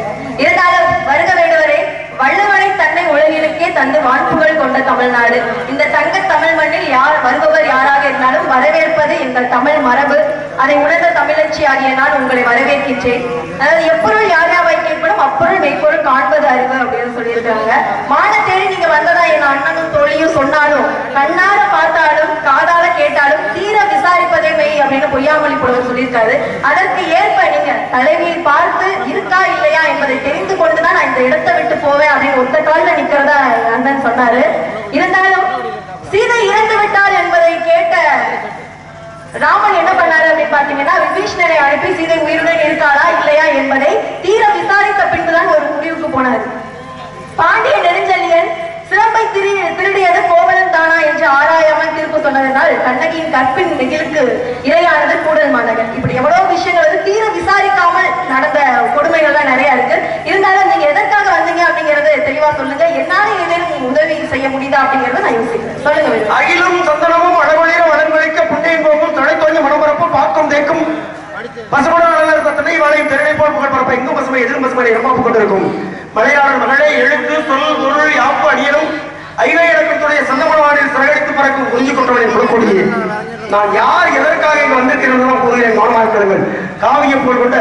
இருந்தாலும் வருக வேண்டுவரே, வள்ளுவனை தன்னை உலகிலுக்கே தந்து வாழ்ப்புகள் கொண்ட தமிழ்நாடு. இந்த தங்க தமிழ் மண்ணில் யார் வருபவர் யாராக இருந்தாலும் வரவேற்பது எங்கள் தமிழ் மரபு. அதை உணர்ந்த தமிழச்சி ஆகிய நான் உங்களை வரவேற்கின்றேன். அதாவது எப்பொருள் யார் யாவை கேட்படும் அப்பொருள் மெய்ப்பொருள் காண்பது அறிவு அப்படின்னு சொல்லியிருக்காங்க. மான தேடி நீங்க வந்ததா என் அண்ணனும் தோழியும் சொன்னாலும், கண்ணால பார்த்தாலும் காதால கேட்டாலும் தீர விசாரிப்பதே மெய் அப்படின்னு பொய்யாமொழி புலவர் சொல்லியிருக்காரு. அதற்கு ஏற்ப நீங்க தலைவியை பார்த்து இருக்கா இல்லையா என்பதை தெரிந்து கொண்டுதான் நான் இந்த இடத்தை விட்டு போவேன் அப்படின்னு ஒத்த காலில் நிக்கிறதா அண்ணன் சொன்னாரு. இருந்தாலும் சீதை இறந்து விட்டார் என்பதை கேட்ட ராமன் என்ன பண்ணாரு அப்படின்னு பாத்தீங்கன்னா, விபீஷ்ணரை அனுப்பி சீதை உயிருடன் இருக்காளா இல்லையா என்பதை தீர விசாரித்த பின்புதான் ஒரு முடிவுக்கு போனார். பாண்டிய நெடுஞ்செழியன் சிலம்பை திருடியது கோவலன் தானா என்று ஆராயாமல் தீர்ப்பு சொன்னதனால் கண்ணகியின் கற்பின் நெகிழுக்கு இரையானது கூடல் மாநகர். இப்படி எவ்வளவு விஷயங்கள் வந்து தீர விசாரிக்காமல் நடந்த கொடுமைகள் தான் நிறைய இருக்கு. இருந்தாலும் நீங்க எதற்காக வந்தீங்க அப்படிங்கறது தெளிவா சொல்லுங்க. என்னால ஏதேனும் உதவி செய்ய முடியுதா அப்படிங்கறத நான் யோசிக்கிறேன். சொல்லுங்க. அகிலும் சந்தனமும் அழகொழியும் வளர்வழிக்க புண்ணியம் போகும் துணை தோஞ்ச மனப்பரப்பும் பார்க்கும் தேக்கும் பசுபடத்தனை வாழையும் திறனை போல் புகழ் பரப்ப எங்கும் பசுமை எதிரும் பசுமை ரொம்ப கொண்டிருக்கும் மலையாளர் மகளே எழுத்து சொல் பொருள் யாப்பு அடியனும் ஐவே இலக்கத்துடைய சந்தமனவானில் சிறகடித்து பறக்கும் புரிஞ்சு கொண்டவனை கொடுக்கூடிய நான் யார் எதற்காக இங்கு வந்திருக்கிறோம் கூறுகிறேன். கவனமாக்களுங்கள். காவியம் போல் கொண்ட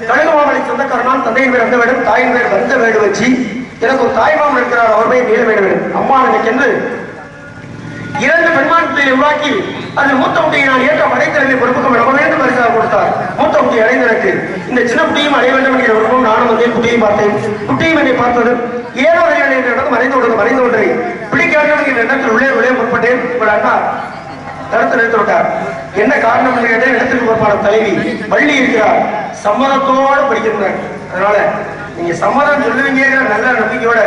கழுகு மாமலை சொந்தக்காரனால் தந்தையின் பேர் வந்த வேண்டும், தாயின் பேர் வந்த வேடு வச்சு எனக்கு ஒரு தாய்மாமன் இருக்கிறார், அவர் பெயர் நீள வேண்டும். அம்மா எனக்கென்று 2 பெண்மான் பிள்ளைகளை உருவாக்கி அதில் மூத்த குட்டியை நான் ஏற்ற படைத்திறமை பொறுப்புக்கும் ரொம்ப வேண்டும் பரிசாக கொடுத்தார். மூத்த குட்டி அடைந்ததற்கு இந்த சின்ன குட்டியும் அடைய வேண்டும் என்கிற விருப்பம் நானும் வந்து குட்டியை பார்த்தேன். குட்டியும் என்னை பார்த்தது ஏதோ நடந்து மறைந்து ஒன்றை பிடிக்க வேண்டும் என்கிற எண்ணத்தில் உள்ளே முற்பட்டேன். உங்கள் அண்ணா தடுத்து நிறுத்தி விட்டார். என்ன காரணம் என்று கேட்டேன். இடத்துக்கு பொறுப்பான தலைவி பள்ளி இருக்கிறார், சம்மதத்தோடு படிக்கின்றார். அதனால நீங்க சம்மதம் சொல்லுவீங்கிற நல்ல நம்பிக்கையோட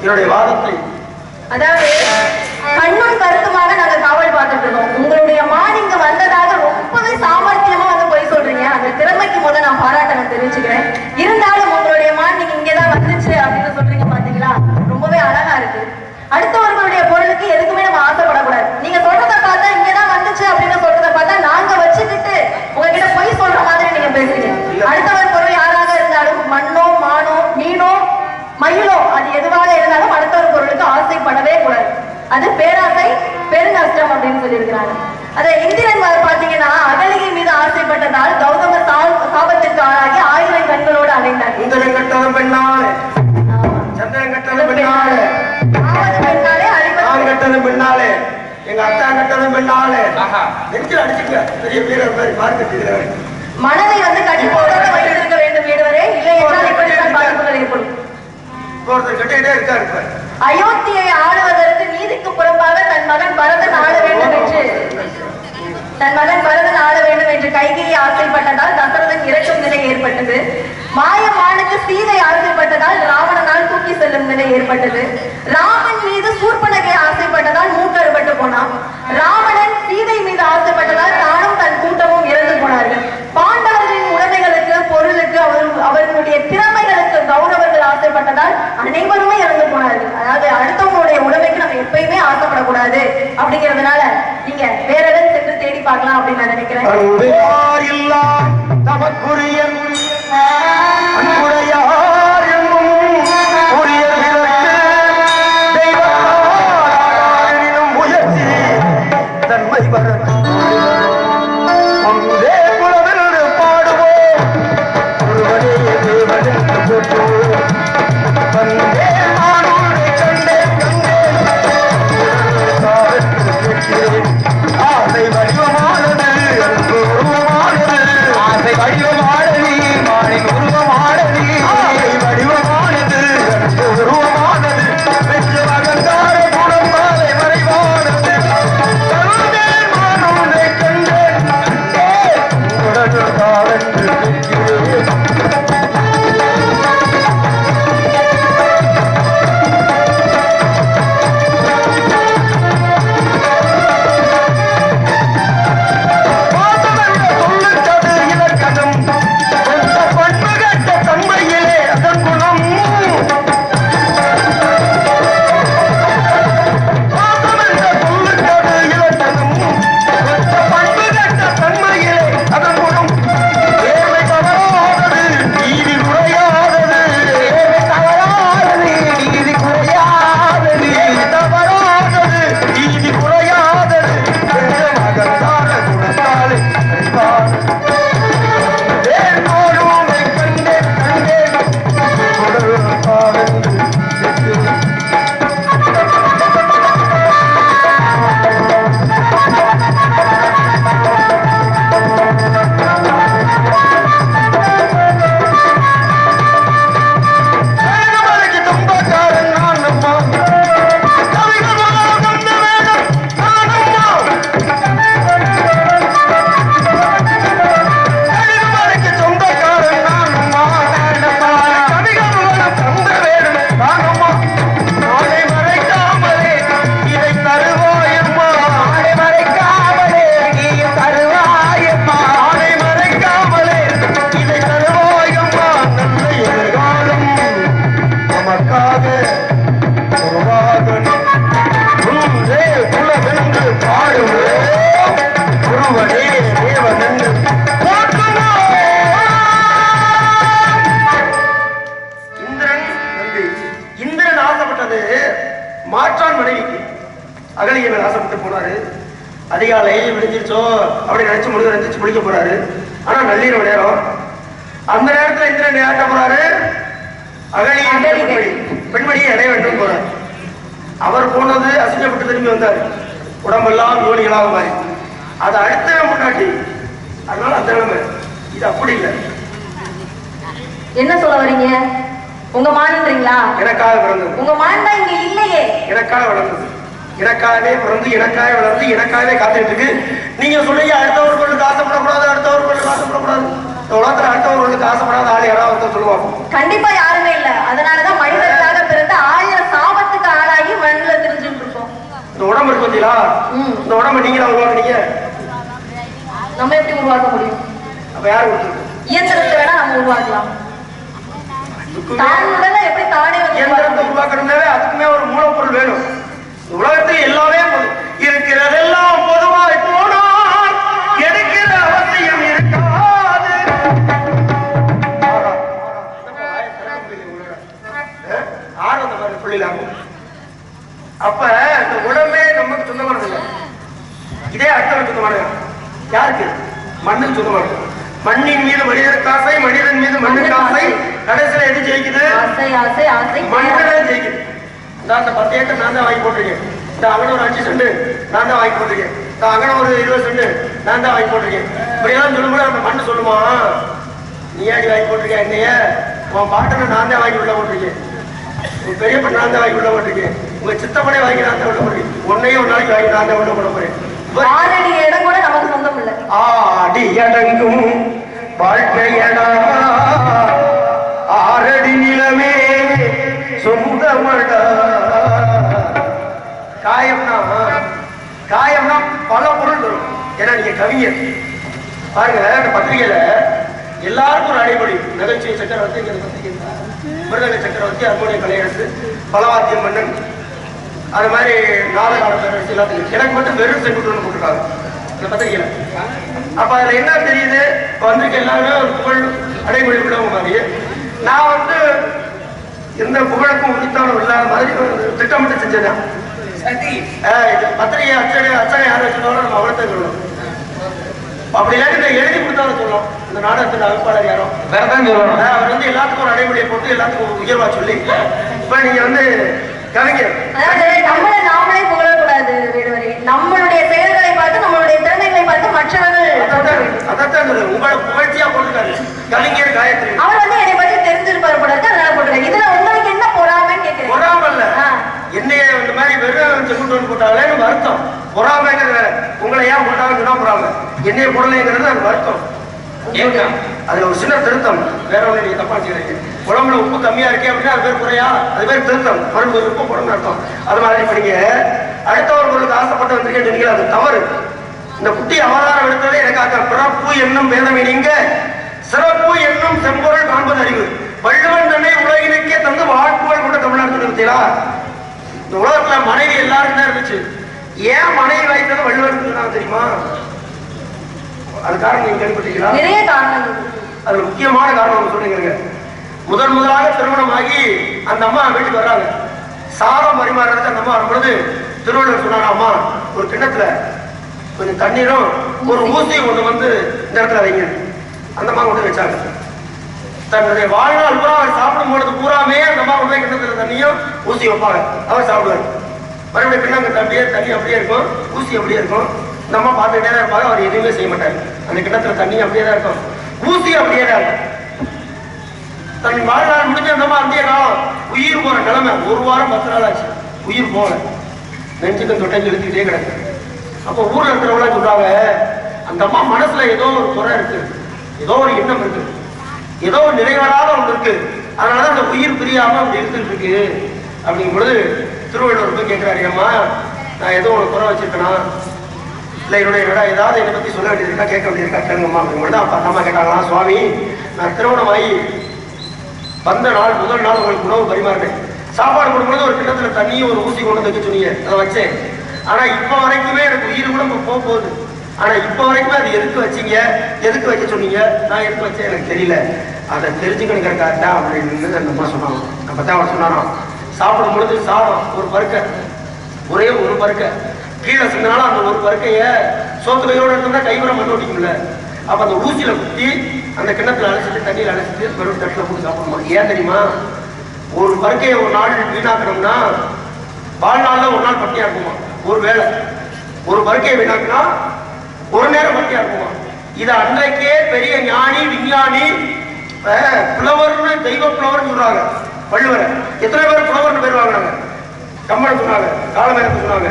என்னுடைய வாதத்தை அதாவது கண்ணும் கருத்துமாக நாங்க காவல் பார்த்துட்டு இருக்கோம். உங்களுடைய மான் இங்க வந்ததாக ரொம்பவே சாமர்த்தியமா வந்து போய் சொல்றீங்க. அந்த திறமைக்கு முதல் நான் பாராட்டணும் தெரிவிச்சுக்கிறேன். இருந்தாலும் உங்களுடைய மான் நீங்க இங்கதான் வந்துச்சு அப்படின்னு சொல்றீங்க பாத்தீங்களா, ரொம்பவே அழகா இருக்கு. அடுத்தவர்களுடைய பொருளுக்கு எதுக்குமே நம்ம ஆசைப்படக்கூடாது. நீங்க சொல்றதை பார்த்தா இங்கதான் வந்துச்சு அப்படின்னு சொல்றதை பார்த்தா நாங்க வச்சுக்கிட்டு உங்ககிட்ட பொய் சொல்ற மாதிரி நீங்க பேசுறீங்க. அடுத்தவர் பொருள் யாராக இருந்தாலும் மண்ணோ மானோ மீனோ மயிலோ அது எதுவாக இருந்தாலும் அடுத்தவர் பொருளுக்கு ஆசைப்படவே கூடாது. அது பேராசை பெருநஷ்டம் அப்படின்னு சொல்லியிருக்கிறாங்க. அதை இந்திரன் பாத்தீங்கன்னா அகலிகை மீது ஆசைப்பட்டதால் கௌதமர் சாபத்திற்கு ஆளாகி 1000 கண்களோடு அடைந்தார். இந்திரன் கட்டதும் பெண்ணாலே, சந்திரன் கட்டதும் பெண்ணாலே, நான் கட்டதும் பெண்ணாலே, எங்க அத்தா கட்டதும் பெண்ணாலே. நெஞ்சில் அடிச்சுக்க பெரிய வீரர் மாதிரி பார்த்துட்டு மனதை வந்து கட்டி போடாத வைத்திருக்க வேண்டும் வேடுவரே, இல்லை என்றால் இப்படித்தான் பாதிப்புகள் ஏற்படும். அயோத்தியை ஆளுவதற்கு நீதிக்கு புறம்பாக தன் மகன் பரதன் ஆள வேண்டும் என்று கைகேயி ஆசைப்பட்டதால் தசரதன் இறக்கும் நிலை ஏற்பட்டது. மாயமானுக்கு சீதை ஆசைப்பட்டதால் ராவணனால் தூக்கி செல்லும் நிலை ஏற்பட்டது. ராமன் மீது சூர்பனகை ஆசைப்பட்டதால் மூக்கறுபட்டு போனான். ராவணன் சீதை மீது ஆசைப்பட்டதால் தானும் தன் கூட்டமும் இறந்து போனார்கள். பாண்டவர்களின் உடைமைகளுக்கு பொருளுக்கு அவர்களுடைய திறமைகளுக்கு கௌரவர்கள் ஆசைப்பட்டதால் அனைவருமே இறந்து போனார்கள். அதாவது அடுத்தவங்களுடைய உடைமைக்கு நம்ம எப்பயுமே ஆசைப்படக்கூடாது அப்படிங்கிறதுனால நீங்க வேற எதாவது சென்று தேடி பார்க்கலாம் அப்படின்னு நான் நினைக்கிறேன். அன்புயார் இல்லா தமக்குரிய அன்புடையார் என்னும் உரிய தெய்வத்தாரினும் முயற்சி தன்மை வர ஒன்றே குலவென்று பாடுவோம் ஒருவனே தேவன் என்று போற்றுவோம் வந்தே மானூரை கண்டேன் கண்டேன் ஆசை வடிவமானது அன்பு உருவமானது ஆசை வடிவமானது மானின் உருவமானது ஆசை வடிவமானது அன்பு உருவமானது வெற்றி அகங்கார குணம் மாலை மறைவானது கண்டேன் மானூரை கண்டேன் கண்டேன் உடனே தாவென்று கேட்கிறேன். மாற்றான் மனைவிக்கு அகலிய மேல் ஆசைப்பட்டு போனாரு. அதிகாலை விடிஞ்சிருச்சோ அப்படி நினைச்சு முழுக்க நினைச்சு குளிக்க போறாரு. ஆனா நள்ளிரவு நேரம். அந்த நேரத்துல இந்திரன் யார்ட்ட போறாரு? அகலியின் பெண்மணியை அடைய வேண்டும் போறாரு. அவர் போனது அசிங்கப்பட்டு திரும்பி வந்தார். உடம்பெல்லாம் யோனிகளாக மாறி அது அடுத்த முன்னாடி. அதனால அந்த நிலைமை இது அப்படி இல்லை. என்ன சொல்ல வரீங்க? உங்க மானன்றீங்களா? எனக்காக பிறந்தது. உங்க மான் தான் இங்க இல்லையே. எனக்காக வளர்ந்தது, எனக்காகவே பிறந்து, எனக்காக வளர்ந்து, எனக்காகவே காத்துட்டு இருக்கு. நீங்க சொல்றீங்க அடுத்தவர்களுக்கு ஆசைப்படக்கூடாது, அடுத்தவர்களுக்கு ஆசைப்படக்கூடாது. இந்த உலகத்துல அடுத்தவர்களுக்கு ஆசைப்படாத ஆள் யாராவது சொல்லுவாங்க? கண்டிப்பா யாருமே இல்ல. அதனாலதான் மனிதர்களாக பிறந்து 1000 சாபத்துக்கு ஆளாகி மண்ணில் தெரிஞ்சுட்டு இருக்கோம். இந்த உடம்பு இருக்கு பார்த்தீங்களா? இந்த உடம்பு நீங்க உருவாக்குனீங்க. நம்ம எப்படி உருவாக்க முடியும்? அப்ப யாரு கொடுத்துருக்கு? இயந்திரத்தை வேணா நம்ம உருவாக்கலாம். தான் உடலை எப்படி தானே இயந்திரத்தை உருவாக்கணும்னாவே அதுக்குமே ஒரு மூலப்பொருள் வேணும். உலகத்தில் எல்லாமே இருக்கிறதெல்லாம் பொதுவாய் போனால் எடுக்கிற அவசியம் இருக்காது. ஆர்வத்தை சொல்லிடலாம். அப்ப இந்த உடம்பே நமக்கு சொந்தமானது இல்லை. இதே அடுத்தவன் சொந்தமானது. யாருக்கு? மண்ணுக்கு சொந்தமானது. மண்ணின் மீது மனிதனுக்கு ஆசை, மனிதன் மீது மண்ணுக்கு ஆசை. கடைசியில எது ஜெயிக்குது? ஆசை ஆசை ஆசை மனிதன் ஜெயிக்குது. இந்த 10 ஏக்கர் நான் தான் வாங்கி போட்டிருக்கேன். இந்த அங்கன ஒரு 5 சென்ட் நான் தான் வாங்கி போட்டிருக்கேன். இந்த அங்கன ஒரு 20 சென்ட் நான் தான் வாங்கி போட்டிருக்கேன். இப்படியெல்லாம் சொல்லும்போது அந்த மண்ணு சொல்லுமா, நீ ஏடி வாங்கி போட்டிருக்கேன்? என்னைய உன் பாட்டனை நான் தான் வாங்கி உள்ள போட்டிருக்கேன். உங்க பெரியப்பன் நான் தான் வாங்கி உள்ள போட்டிருக்கேன். உங்க சித்தப்பனை வாங்கி நான் தான் உள்ள போட்டிருக்கேன். உன்னையும் ஒரு நாளைக்கு வாங்கி நான் தான் உள்ள போட போறேன். ஆறடி இடம் கூட நமக்கு சொந்தம் இல்லை. ஆடி அடங்கும் வாழ்க்கையடா, ஆறடி நிலமே சொந்தமடா. காயம்னா பல பொருள் வரும். ஏன்னா நீங்க கவிஞர் பாருங்க. இந்த பத்திரிகையில எல்லாருக்கும் ஒரு அடிப்படை நகைச்சுவை சக்கரவர்த்தி, மிருதக சக்கரவர்த்தி, அற்புடைய கலையரசு, பலவாத்திய மன்னன், அது மாதிரி நாடகால பேரரசு எல்லாத்துக்கும். எனக்கு மட்டும் வெறும் செங்குட்டுன்னு போட்டிருக்காங்க. இந்த பத்திரிகையில. அப்ப அதுல என்ன தெரியுது, வந்திருக்க எல்லாருமே ஒரு புகழ் அடைமொழி உள்ளவங்க மாதிரி. நான் வந்து எந்த புகழுக்கும் உரித்தானம் இல்லாத மாதிரி திட்டமிட்டு செஞ்சேன். பத்திரிகை அச்சகம் யாரும் வச்சுருந்தாலும் நம்ம அவர்த்த சொல்லணும். அப்படி இல்லாட்டி எழுதி கொடுத்தாலும் சொல்லணும். இந்த நாடகத்தின் அமைப்பாளர் யாரும் வேறதான் சொல்லணும். அவர் வந்து எல்லாத்துக்கும் ஒரு அடைமொழியை போட்டு எல்லாத்துக்கும் உயர்வா சொல்லி இப்ப நீங்க வந்து கவிஞர். அதாவது நம்மளை நாமளே புகழக்கூடாது வேடுவரே. நம்மளுடைய செயல்களை பார்த்து நம்மளுடைய திறமைகளை பார்த்து மற்றவர்கள் அதான் உங்களை புகழ்ச்சியா போட்டிருக்காரு கவிஞர் காயத்ரி. அவர் வந்து என்னை பற்றி தெரிஞ்சிருப்பாரு போல இருக்கு, அதனால போட்டிருக்காரு. இதுல உங்களுக்கு என்ன பொறாமைன்னு கேட்கிறேன். பொறாம இல்ல, என்னைய இந்த மாதிரி வெறும் செங்குட்டு போட்டாலே நம்ம வருத்தம். பொறாமைங்கிறது வேற. உங்களை ஏன் போட்டாங்கன்னு சொன்னா பொறாம, என்னைய போடலைங்கிறது அது வருத்தம். அதுல ஒரு சின்ன திருத்தம், வேற ஒண்ணு நீங்க தப்பா செய்யறீங்க. குழம்புல உப்பு கம்மியா இருக்கே அப்படின்னா அது பேர் குறையா, அது பேர் திருத்தம். குழம்பு உப்பு போடணும்னு அர்த்தம். அது மாதிரி இப்ப நீங்க அடுத்தவர் பொருளுக்கு ஆசைப்பட்டு வந்திருக்கேன்னு சொன்னீங்க, அது தவறு. இந்த குட்டி அவதாரம் எடுத்ததே எனக்காக. பிறப்பு என்னும் வேதமே நீங்க சிறப்பு என்னும் செம்பொருள் காண்பது அறிவு. வள்ளுவன் தன்னை உலகினுக்கே தந்து வாழ்ப்புகள் கொண்ட தமிழ்நாடு நிறுத்தியா. இந்த உலகத்துல மனைவி எல்லாரும் தான் இருந்துச்சு. ஏன் மனைவி வைத்தது வள்ளுவன் தெரியுமா? அது காரணம் நீங்க கேள்விப்பட்டீங்களா? நிறைய காரணங்கள். அது முக்கியமான காரணம் சொல்றீங்க. முதலாக திருமணமாகி அந்த அம்மா வீட்டுக்கு வர்றாங்க. சாதம் பரிமாறதுக்கு அந்த அம்மா வரும்பொழுது திருவள்ளுவர் சொன்னாங்க, அம்மா ஒரு கிண்ணத்துல கொஞ்சம் தண்ணீரும் ஒரு ஊசியும் ஒண்ணு வந்து இந்த இடத்துல வைங்க. அந்த அம்மா கொண்டு வச்சாங்க. தன்னுடைய வாழ்நாள் பூரா அவர் சாப்பிடும் பொழுது பூராமே அந்த அம்மா கொண்டு கிண்ணத்துல தண்ணியும் ஊசி வைப்பாங்க. அவர் சாப்பிடுவார். மறுபடியும் கிண்ணங்க அப்படியே தண்ணி அப்படியே இருக்கும், ஊசி அப்படியே இருக்கும். இந்த அம்மா பார்த்துக்கிட்டே தான் இருப்பாங்க. அவர் எதுவுமே செய்ய மாட்டாரு. அந்த கிண்ணத்துல தண்ணி அப்படியே தான் இருக்கும், ஊசி அப்படியே தான் இருக்கும். தன் வாழ்நாள் முடிஞ்ச அந்த அம்மா அந்திய காலம் உயிர் போற நிலைமை. ஒரு வாரம் 10 நாள் ஆச்சு, உயிர் போல நெஞ்சுக்கும் தொட்டைக்கு எழுத்துக்கிட்டே கிடக்கு. அப்போ ஊர்ல இருக்கிறவங்கள சொல்றாங்க, அந்த அம்மா மனசுல ஏதோ ஒரு குறை இருக்கு, ஏதோ ஒரு எண்ணம் இருக்கு, ஏதோ ஒரு நிறைவேறாத ஒன்று இருக்கு. அதனாலதான் அந்த உயிர் பிரியாம அப்படி இருந்துட்டு இருக்கு. அப்படிங்கும் பொழுது திருவள்ளுவர் போய் கேட்கிறாரு, அம்மா நான் ஏதோ ஒரு குறை வச்சிருக்கேனா, இல்லை என்னுடைய ஏதாவது என்னை பத்தி சொல்ல வேண்டியிருக்கா, கேட்க வேண்டியிருக்கா, கேளுங்கம்மா அப்படிங்கிறது. அப்ப அந்த அம்மா கேட்டாங்களா, சுவாமி நான் திருமணமாகி வந்த நாள் முதல் நாள் உங்களுக்கு உணவு பரிமாறினேன். சாப்பாடு கொடுக்கும்போது ஒரு கிண்ணத்துல தண்ணியும் ஒரு ஊசி கொண்டு வைக்க சொன்னீங்க, அதை வச்சேன். ஆனா இப்ப வரைக்குமே எனக்கு உயிர் கூட போக போகுது. ஆனா இப்ப வரைக்குமே அது எதுக்கு வச்சீங்க, எதுக்கு வைக்க சொன்னீங்க, நான் எதுக்கு வச்சேன் எனக்கு தெரியல, அதை தெரிஞ்சுக்கணுங்கிறக்காட்டா அப்படின்னு அந்த அம்மா சொன்னாங்க. அப்பதான் அவர் சொன்னாராம், சாப்பிடும் பொழுது சாதம் ஒரு பருக்கை, ஒரே ஒரு பருக்கை கீழே சிந்தனால அந்த ஒரு பருக்கைய சோத்து கையோட எடுத்தோம்னா கைவரம் மண் ஓட்டிக்கும்ல. அப்ப அந்த ஊசியில குத்தி அந்த கிண்ணத்துல அழைச்சிட்டு தண்ணியில் அழைச்சிட்டு வெறும் தட்டில் போட்டு சாப்பிடணுமா. ஏன் தெரியுமா? ஒரு பருக்கையை ஒரு நாள் வீணாக்கணும்னா வாழ்நாள்ல ஒரு நாள் பட்டியா இருக்குமா. ஒரு வேளை ஒரு பருக்கையை வீணாக்குனா ஒரு நேரம் பட்டியா இருக்குமா. இதை அன்றைக்கே பெரிய ஞானி விஞ்ஞானி புலவர்னு தெய்வ புலவர்னு சொல்றாங்க வள்ளுவரை. எத்தனை பேர் புலவர்னு பேர் வாங்கினாங்க? கம்மன் சொன்னாங்க, காலமேரத்தை சொன்னாங்க,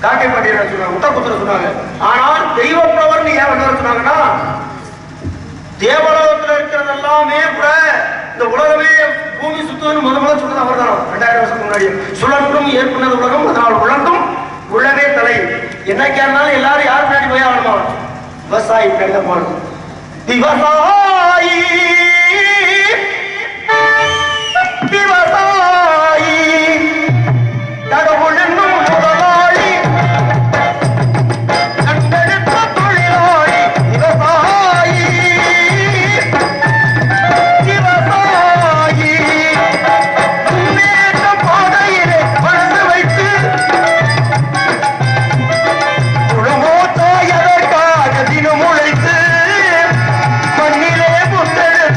காக்கை பாட்டியர் சொன்னாங்க, முத்தப்புத்திர சொன்னாங்க. ஆனால் தெய்வ புலவர்னு ஏன் வள்ளுவர் சொன்னாங்கன்னா, தேவலோகத்தில் இருக்கிறது எல்லாமே கூட இந்த உலகமே பூமி சுத்துவதுன்னு முதல்ல சொன்னது அவர் தான். 2000 வருஷத்துக்கு முன்னாடி சுழன்றும் ஏற்புனது உலகம், அதனால் உழந்தும் உழவே தலை. என்னைக்கா இருந்தாலும் எல்லாரும் யார் முன்னாடி போய் ஆகணுமா? விவசாயி கடிதமான விவசாயி விவசாயி கடவுள் என்னும் முதலாளி கண்டெடுத்த தொழிலாளி விவசாயி விவசாயி முன்னேற்ற பாதையிலே வளர்ந்து வைத்து குழுமோத்தாய் அதற்காக தினம் உழைத்து மண்ணிலே முத்தெடுத்த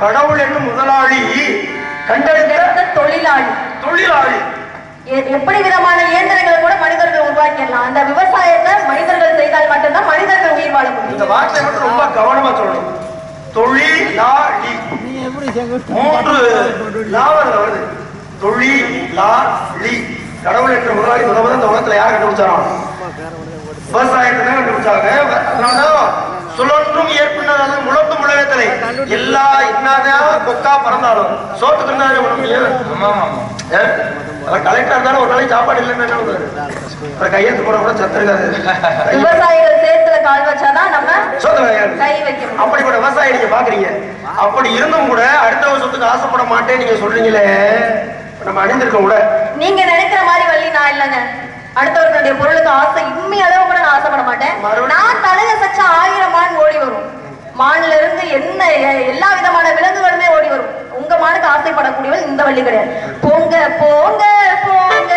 கடவுள் என்னும் முதலாளி கண்டெடுத்த தொழிலாளி. தொழிலாளி. எப்படி விதமான இயந்திரங்களை கூட மனிதர்கள் உருவாக்கிடலாம். அந்த விவசாயத்தை மனிதர்கள் செய்தால் மட்டும்தான் மனிதர்கள் உயிர் வாழ முடியும். இந்த வார்த்தை மட்டும் ரொம்ப கவனமா சொல்லணும். தொழிலாளி 3 லாவதுல வருது. தொழிலாளி. கடவுள் என்ற முதலாளி முதல்ல இந்த உலகத்துல யார் கண்டுபிடிச்சாரோ? விவசாயத்தை கண்டுபிடிச்சாங்க. அதனாலதான் சுழன்றும் ஏற்படுறது முழந்தும் உலகத்திலே எல்லா இன்னாதான் கொக்கா பறந்தாலும் சோத்துக்கு இருந்தாலும் பண்ண முடியும். கலெக்டர் இருந்தாலும் ஒரு நாளைக்கு சாப்பாடு இல்லைன்னு கையெழுத்து போட கூட சத்து இருக்காது. விவசாயிகள் சேர்த்துல கால் வச்சாதான் நம்ம கை வைக்கணும். அப்படிப்பட்ட விவசாயி நீங்க பாக்குறீங்க. அப்படி இருந்தும் கூட அடுத்த சொத்துக்கு ஆசைப்பட மாட்டேன் நீங்க சொல்றீங்களே, நம்ம அணிந்திருக்க கூட நீங்க நினைக்கிற மாதிரி வள்ளி நான் இல்லைங்க. அடுத்தவர்களுடைய பொருளுக்கு ஆசை இம்மி அளவு கூட நான் ஆசைப்பட மாட்டேன். நான் தலைய சச்ச 1000 மான் ஓடி வரும். மான்ல இருந்து என்ன எல்லா விதமான விலங்குகளுமே ஓடி வரும். உங்க மானுக்கு ஆசைப்படக்கூடியவள் இந்த வள்ளி கிடையாது. போங்க போங்க போங்க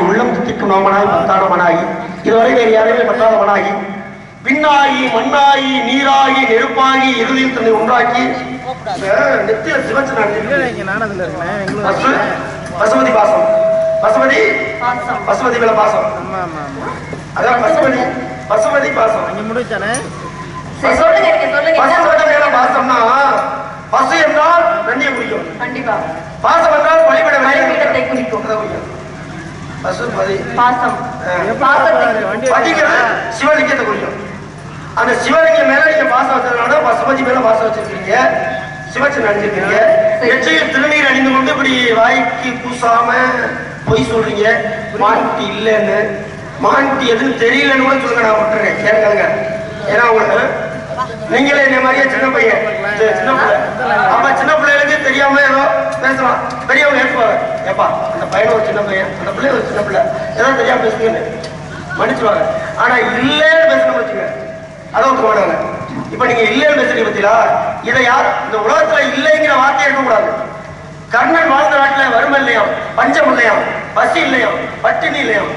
உள்ளம் தித்திக்கும் நோமனாய் பத்தானவனாகி இதுவரை வேறு யாரையுமே பத்தாதவனாகி விண்ணாகி மண்ணாகி நீராகி நெருப்பாகி இறுதியில் தன்னை உண்டாக்கி நெத்தியில சிவச்சு பசுமதி பாசம் பசுமதி மேல பாசம் அதான் பசுமதி பாசம் சொல்லுங்க, நீங்க சொல்லுங்க. பசு சொல்லுங்க. பாசம்னா பசு என்றால் நன்றியை குறிக்கும். கண்டிப்பா. பாசம் என்றால் வழிபடத்தை குறிக்கும். பசு பதி பாசம் பதிக்கிறது சிவலிங்கத்தை குறிக்கும். அந்த சிவலிங்கம் மேல நீங்க பாசம் வச்சதுனால பசுபதி மேல பாசம் வச்சிருக்கீங்க, சிவச்சு நினைச்சிருக்கீங்க. எச்சையில் திருநீர் அணிந்து கொண்டு இப்படி வாய்க்கு பூசாம பொய் சொல்றீங்க. மான்குட்டி இல்லைன்னு, மான்குட்டி எதுன்னு தெரியலன்னு கூட சொல்லுங்க, நான் விட்டுறேன், கேட்கலுங்க. ஏன்னா உங்களுக்கு நீங்களே என்ன மாதிரியே சின்ன பையன், சின்ன பிள்ளை. அப்ப சின்ன பிள்ளைகளுக்கு தெரியாம ஏதோ பேசலாம், பெரியவங்க ஏற்றுவாங்க. ஏப்பா அந்த பையன் ஒரு சின்ன பையன், அந்த பிள்ளை ஒரு சின்ன பிள்ளை, ஏதோ தெரியாம பேசுங்கன்னு மன்னிச்சுவாங்க. ஆனா இல்லைன்னு பேசணும் வச்சுங்க, அதை ஒத்து மாட்டாங்க. இப்ப நீங்க இல்லைன்னு பேசுறீங்க பத்தியா, இதை யார் இந்த உலகத்துல இல்லைங்கிற வார்த்தையை இருக்கக்கூடாது. கர்ணன் வாழ்ந்த நாட்டுல வறுமை இல்லையாம், பஞ்சம் இல்லையாம், பசி இல்லையாம், பட்டினி இல்லையாம்,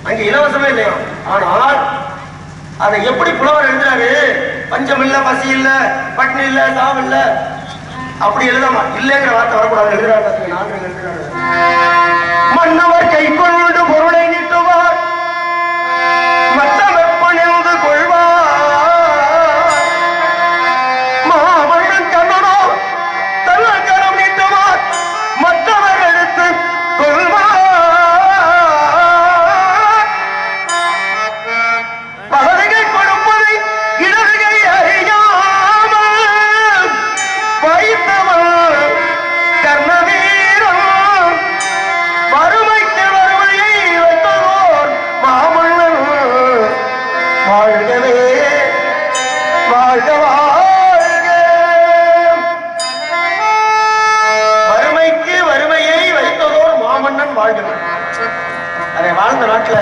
அங்க இலவசமே இல்லையாம். ஆனால் அதை எப்படி புலவர் எழுதுறாரு, பஞ்சம் இல்ல, பசி இல்ல, பட்டினி இல்ல, சாவு இல்ல, அப்படி எழுதாமா, இல்லைங்கிற வார்த்தை வரக்கூடாது எழுதுறாரு. மன்னவர் கை கொண்டு பொருளை நீட்டுவார், மற்ற வெப்பணிந்து கொள்வார், மாமன்னன் கண்ணனோ தன்னால் கரம் நீட்டுவார், மற்றவர் எடுத்து கொள்வார். பலகைகள் கொடுப்பதை இடதுகை அறியாமல் வைத்தவர் கர்ணவீரம், வறுமைக்கு வறுமையை வைத்ததோர் மாமன்னன். வாழ்கவே வாழ்க வாழ்க. வறுமைக்கு வறுமையை வைத்ததோர் மாமன்னன் வாழ்கவே. அதை வாழ்ந்த நாட்டுல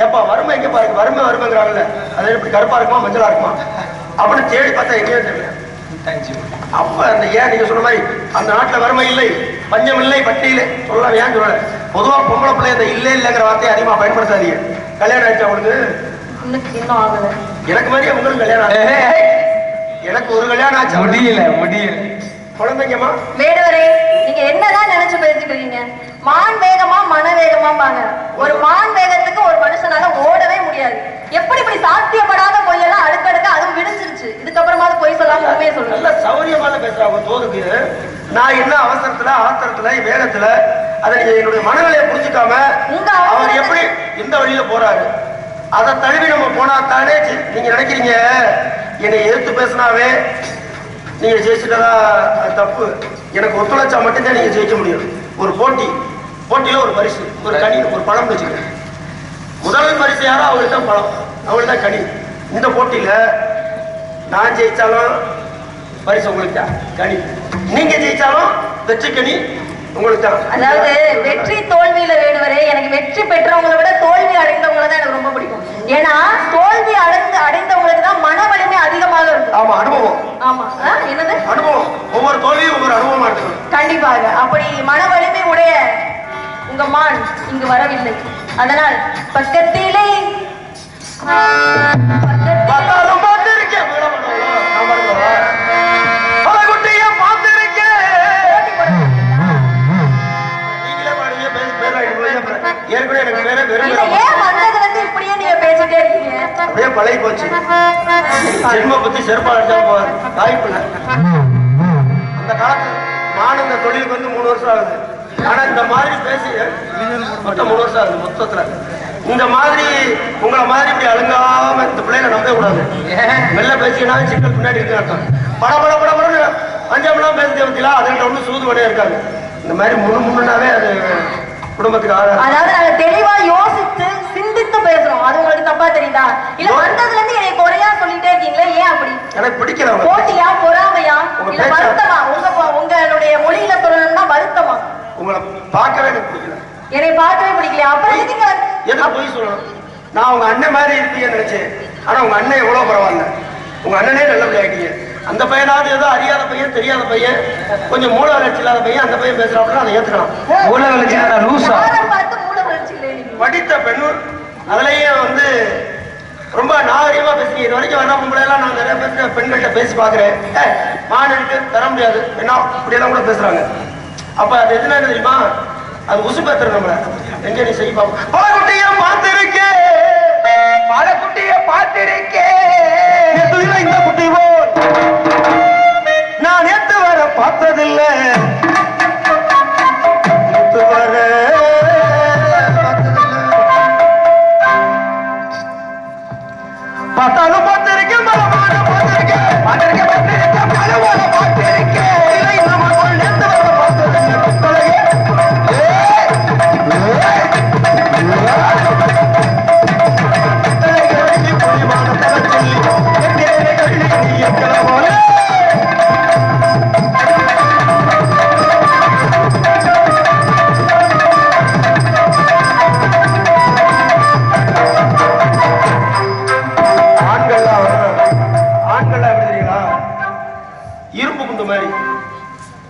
எப்பா வறுமை எங்க பாருங்க, வறுமை வறுமைங்கிறாங்கல்ல, அது எப்படி கருப்பா இருக்குமா மஞ்சளா இருக்குமா அப்படின்னு தேடி பார்த்தா எங்கேயும் தெரியல. அப்ப அந்த ஏன் நீங்க சொன்ன மாதிரி அந்த நாட்டுல வறுமை இல்லை, பஞ்சம் இல்லை, பட்டி இல்லை சொல்லலாம். ஏன் சொல்லல, பொதுவா பொம்பளை பிள்ளை அந்த இல்லை இல்லைங்கிற வார்த்தையை அதிகமா பயன்படுத்தாதீங்க. கல்யாணம் ஆயிடுச்சு அவங்களுக்கு? இன்னும் ஆகல. எனக்கு மாதிரியே உங்களுக்கு கல்யாணம் ஆச்சு. எனக்கு ஒரு கல்யாணம் ஆச்சு. முடியல குழந்தைங்கம்மா. வேடுவரே, நீங்க என்னதான் நினைச்சு பேசிக்கிறீங்க? மான் வேகமா மன வேகமா பாங்க. ஒரு மான் வேகத்துக்கு ஒரு மனுஷனால ஓடவே முடியாது. எப்படி இப்படி சாத்தியப்படாத பொய்யெல்லாம் அடுக்கடுக்க அதுவும் விடுஞ்சிருச்சு. இதுக்கப்புறமாவது பொய் சொல்லாம உண்மையை சொல்லுங்க. நல்ல சௌரியமான பேசுறாங்க தோதுக்கு. நான் என்ன அவசரத்துல ஆத்திரத்துல வேகத்துல அதை நீங்க என்னுடைய மனநிலையை புரிஞ்சுக்காம அவர் எப்படி எந்த வழியில போறாரு அதை தழுவி நம்ம போனா தானே நீங்க நினைக்கிறீங்க என்னை எதிர்த்து பேசினாவே நீங்க ஜெயிச்சுட்டதா தப்பு. எனக்கு ஒத்துழைச்சா மட்டும்தான் நீங்க ஜெயிக்க முடியும். ஒரு போட்டியில ஒரு பரிசு, ஒரு கனி, ஒரு பழம் வச்சுக்கிறேன். முதல் பரிசு யாரோ அவங்கள்ட்ட பழம், அவங்கள்ட்ட கனி. இந்த போட்டியில நான் ஜெயிச்சாலும் பரிசு உங்களுக்கு தான் கனி, நீங்க ஜெயிச்சாலும் வெற்றி கனி உங்களுக்கு தான். அதாவது வெற்றி தோல்வியில வேடுவரே, எனக்கு வெற்றி பெற்றவங்களை விட தோல்வி அடைந்தவங்களை தான் எனக்கு ரொம்ப பிடிக்கும். ஏன்னா தோல்வி அடைந்தவங்களுக்கு தான் மன வலிமை அதிகமாக இருக்கு. ஆமா, அனுபவம். ஆமா, என்னது அனுபவம். ஒவ்வொரு தோல்வியும் ஒவ்வொரு அனுபவமா இருக்கு. கண்டிப்பாக. அப்படி மன வலிமை உடைய உங்க மான் இங்கு வரவில்லை. அதனால் பக்கத்திலே பார்த்தாலும் பார்த்திருக்கேன், நீங்களே பாடுங்க, ஏற்கனவே எனக்கு வேற வெறும் ஏன் வந்ததுல இருந்து இப்படியே நீங்க பேசிட்டே இருக்கீங்க? அப்படியே பழகி போச்சு. ஜென்ம பத்தி செருப்பா அடிச்சா போவார் வாய்ப்புல. அந்த காலத்துல நான் இந்த தொழிலுக்கு வந்து 3 வருஷம் ஆகுது. ஆனா இந்த மாதிரி பேசி மொத்தம் 3 வருஷம் ஆகுது. மொத்தத்துல இந்த மாதிரி உங்களை மாதிரி இப்படி அழுங்காம இந்த பிள்ளைகளை நம்பவே கூடாது. மெல்ல பேசினா சிக்கல் பின்னாடி இருக்கு அர்த்தம். படப்படன்னு அஞ்சாமலாம் பேசுறது பத்திலாம் அதுகிட்ட ஒண்ணு சூது வடையா இருக்காங்க. இந்த மாதிரி முன்னாவே அது குடும்பத்துக்கு அதாவது நாங்க தெளிவா யோசித்து சிந்தித்து பேசுறோம். அது உங்களுக்கு தப்பா தெரியுதா? இல்ல வந்ததுல இருந்து என்னை குறையா சொல்லிட்டே இருக்கீங்களே, ஏன் அப்படி? எனக்கு பிடிக்கல. போட்டியா, பொறாமையா, இல்ல வருத்தமா? உங்களுடைய மொழியில சொல்லணும்னா வருத்தமா? உங்களை பார்க்கவே எனக்கு பிடிக்கல. என்னை பார்க்கவே பிடிக்கலையா? அப்புறம் எதுக்கு போய் சொல்லணும்? நான் உங்க அண்ணன் மாதிரி இருப்பீங்கன்னு நினைச்சேன். ஆனா உங்க அண்ணன் எவ்வளவு பரவாயில்ல. உங்க அண்ணனே நல்ல பிள்ளையாக்கீங்க. அந்த பையனாவது ஏதோ அறியாத பையன், தெரியாத பையன், கொஞ்சம் மூல வளர்ச்சி இல்லாத பையன் அந்த பையன் பேசுறாப்புல அதை ஏத்துக்கலாம். மூல வளர்ச்சி படித்த பெண், அதுலயும் வந்து ரொம்ப நாகரிகமா பேசுறீங்க. இது வரைக்கும் வர்ற பொம்பளை எல்லாம் நான் நிறைய பேர் பெண்கள்கிட்ட பேசி பாக்குறேன். மான் இருக்கு தர முடியாது என்ன இப்படியெல்லாம் கூட பேசுறாங்க. அப்ப அது எதுனா தெரியுமா? அது உசு பேத்துற நம்மள எங்க நீ செய்ய பாப்போம். பழக்குட்டிய பார்த்திருக்கேன்,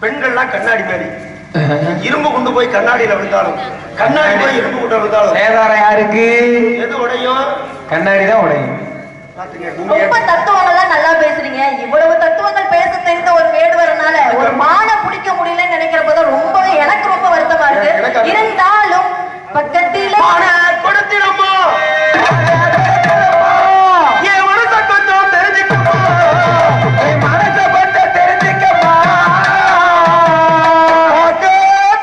பெண்கள்லாம் கண்ணாடி மாதிரி இரும்பு கொண்டு போய் கண்ணாடியில விழுந்தாலும் கண்ணாடி போய் இரும்பு கொண்டு விழுந்தாலும் சேதாரம் யாருக்கு? எது உடையும்? கண்ணாடி தான் உடையும். ரொம்ப தத்துவங்கள்லாம் நல்லா பேசுறீங்க. இவ்வளவு தத்துவங்கள் பேச தெரிந்த ஒரு வேடுவரனால ஒரு மானை பிடிக்க முடியலன்னு நினைக்கிறப்போ ரொம்பவே எனக்கு ரொம்ப வருத்தமா இருக்கு. இருந்தாலும் பக்கத்திலே கொடுத்திடமா என் மனசை கொஞ்சம் தெரிஞ்சுக்கமா, என் மனசை கொஞ்சம் தெரிஞ்சுக்கமா,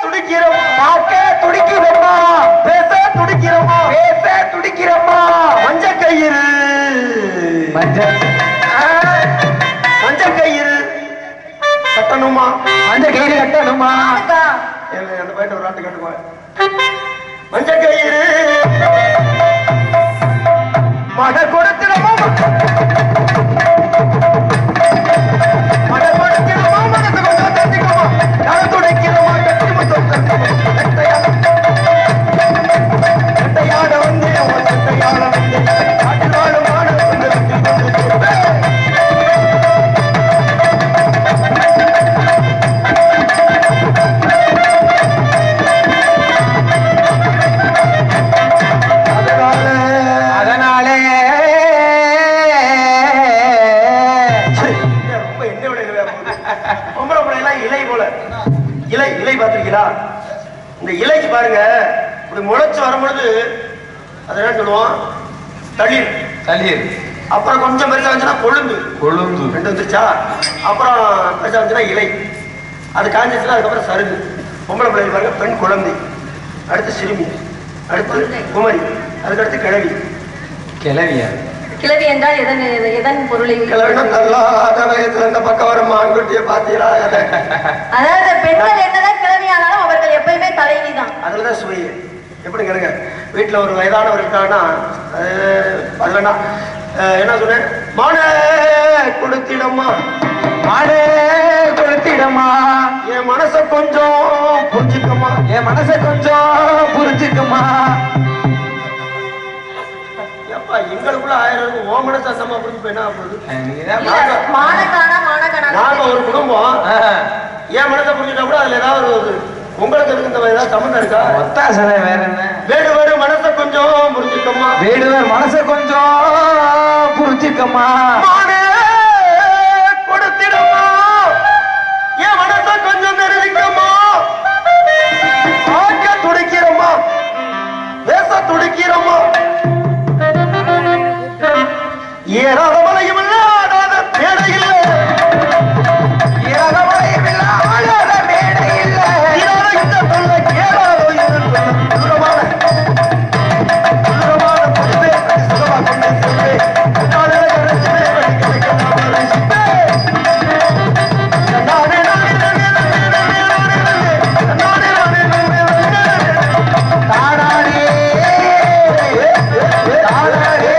துடிக்கிறோமா, பார்க்க துடிக்கிறோமா, பேச துடிக்கிறோமா, பேச துடிக்கிறோமா. மஞ்ச கயிறு மஞ்சள் மஞ்ச கயிறு கட்டணுமா, மஞ்சள் கயிறு கட்டணுமா? அக்கா, அந்த பையன் ஒரு நாட்டு கட்டுமா மஞ்ச கயிறு மக கொடுத்திடமா, மக கொடுத்திடமா, மனசு கொஞ்சம் தெரிஞ்சுக்கமா, யார துடைக்கிறோமா, கட்டி முத்தம் கட்டையாட வந்து கட்டையாட வந்து காட்டுவாடு மாடு வந்து அதனாலே ரொம்ப என்ன விட பொம்பளை பிள்ளைலாம் இலை போல இலை இலை பார்த்திருக்கீங்களா? இந்த இலைக்கு பாருங்க இப்படி முளைச்சு வரும்பொழுது அது என்ன சொல்லுவோம், தளிர். தளிர். அப்புறம் கொஞ்சம் பெருசா வந்துச்சுன்னா கொழுந்து. கொழுந்து. ரெண்டு வந்துருச்சா? அப்புறம் பெருசா வந்துச்சுன்னா இலை. அது காஞ்சிச்சுன்னா அதுக்கப்புறம் சருகு. பொம்பளை பிள்ளைகள் பாருங்க, பெண் குழந்தை, அடுத்து சிறுமி, அடுத்து குமரி, அதுக்கடுத்து கிழவி. கிளவியா? கிழவி என்றால் எதன் பொருளை? கிழவினா தள்ளாத வயசுல இந்த பக்கம் வரும் ஆண்குட்டியை பார்த்தீங்களா? அதாவது பெண்கள் என்னதான் கிழவி ஆனாலும் அவர்கள் எப்பயுமே தலைவி தான். அதுலதான் சுவை. எப்படி கேளுங்க, வீட்டுல ஒரு வயதானவர் இருக்காங்கன்னா அதுலன்னா என்ன சொன்னேன், மானே கொடுத்திடமா, மாடே கொடுத்திடமா, என் மனசை கொஞ்சம் புரிஞ்சுக்கமா, என் மனசை கொஞ்சம் புரிஞ்சுக்குமா. எப்பா எங்களுக்குள்ள 1000 இருக்கும், ஓ மனசை அந்தமா புரிஞ்சு என்ன ஆகுது? மானக்கானா நாங்க ஒரு குடும்பம், என் மனசை புரிஞ்சுட்டா கூட அதுல ஏதாவது ஒரு உங்களுக்கு இருக்கு இந்த ஏதாவது சம்மந்தம் இருக்கா? ஒத்தாசனை வேற என்ன? வேடுவர் மனசை கொஞ்சம் புரிஞ்சுக்கமா, வேடுவர் மனசை கொஞ்சம் புரிஞ்சுக்கமா, மானே கொடுத்திடமா, என் மனசை கொஞ்சம் தெரிவிக்கமா, ஆக்க துடிக்கிறோமா, பேச துடிக்கிறோமா, ஏறாத மலையும் இல்லாத மேடை இல்லை, ஏறாத மலையும் இல்லாத மேடை இல்லை, தீராத இந்த தொல்லை கேளாதோ இது தூரமான பொறுப்பே சுகமா கொண்டு செல்வே, நாளே கரைச்சே வழி கிடைக்கலாம் ரசிப்பே, நானே நானே நானே நானே நானே நானே தாடாடே தாடாடே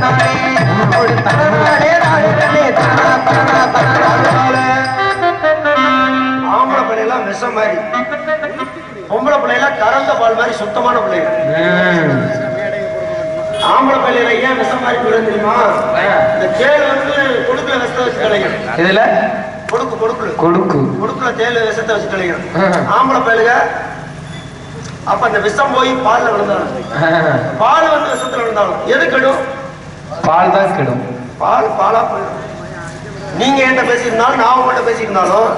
தானே உன்னோடு தாடாடே தாடே தானா தானா தானா. ஆம்பளை பிள்ளைலாம் விஷம் மாதிரி, பொம்பளை பிள்ளைலாம் கறந்த பால் மாதிரி சுத்தமான பிள்ளைகள். ஆம்பளை பிள்ளைல ஏன் விஷம் மாதிரி போயிடும் தெரியுமா? இந்த தேள் வந்து கொடுக்குல விஷத்தை வச்சு கலையும். இதுல கொடுக்குல கொடுக்கு தேள் விஷத்தை வச்சு கலையும். ஆம்பளை பிள்ளைங்க அப்ப அந்த விஷம் போய் பால்ல விழுந்தாலும், பால் வந்து விஷத்துல விழுந்தாலும் எது கெடும்? பால் தான் கிடும். பாலா போயிடும். நீங்க என்கிட்ட பேசியிருந்தாலும் நான் உங்கள்கிட்ட பேசியிருந்தாலும்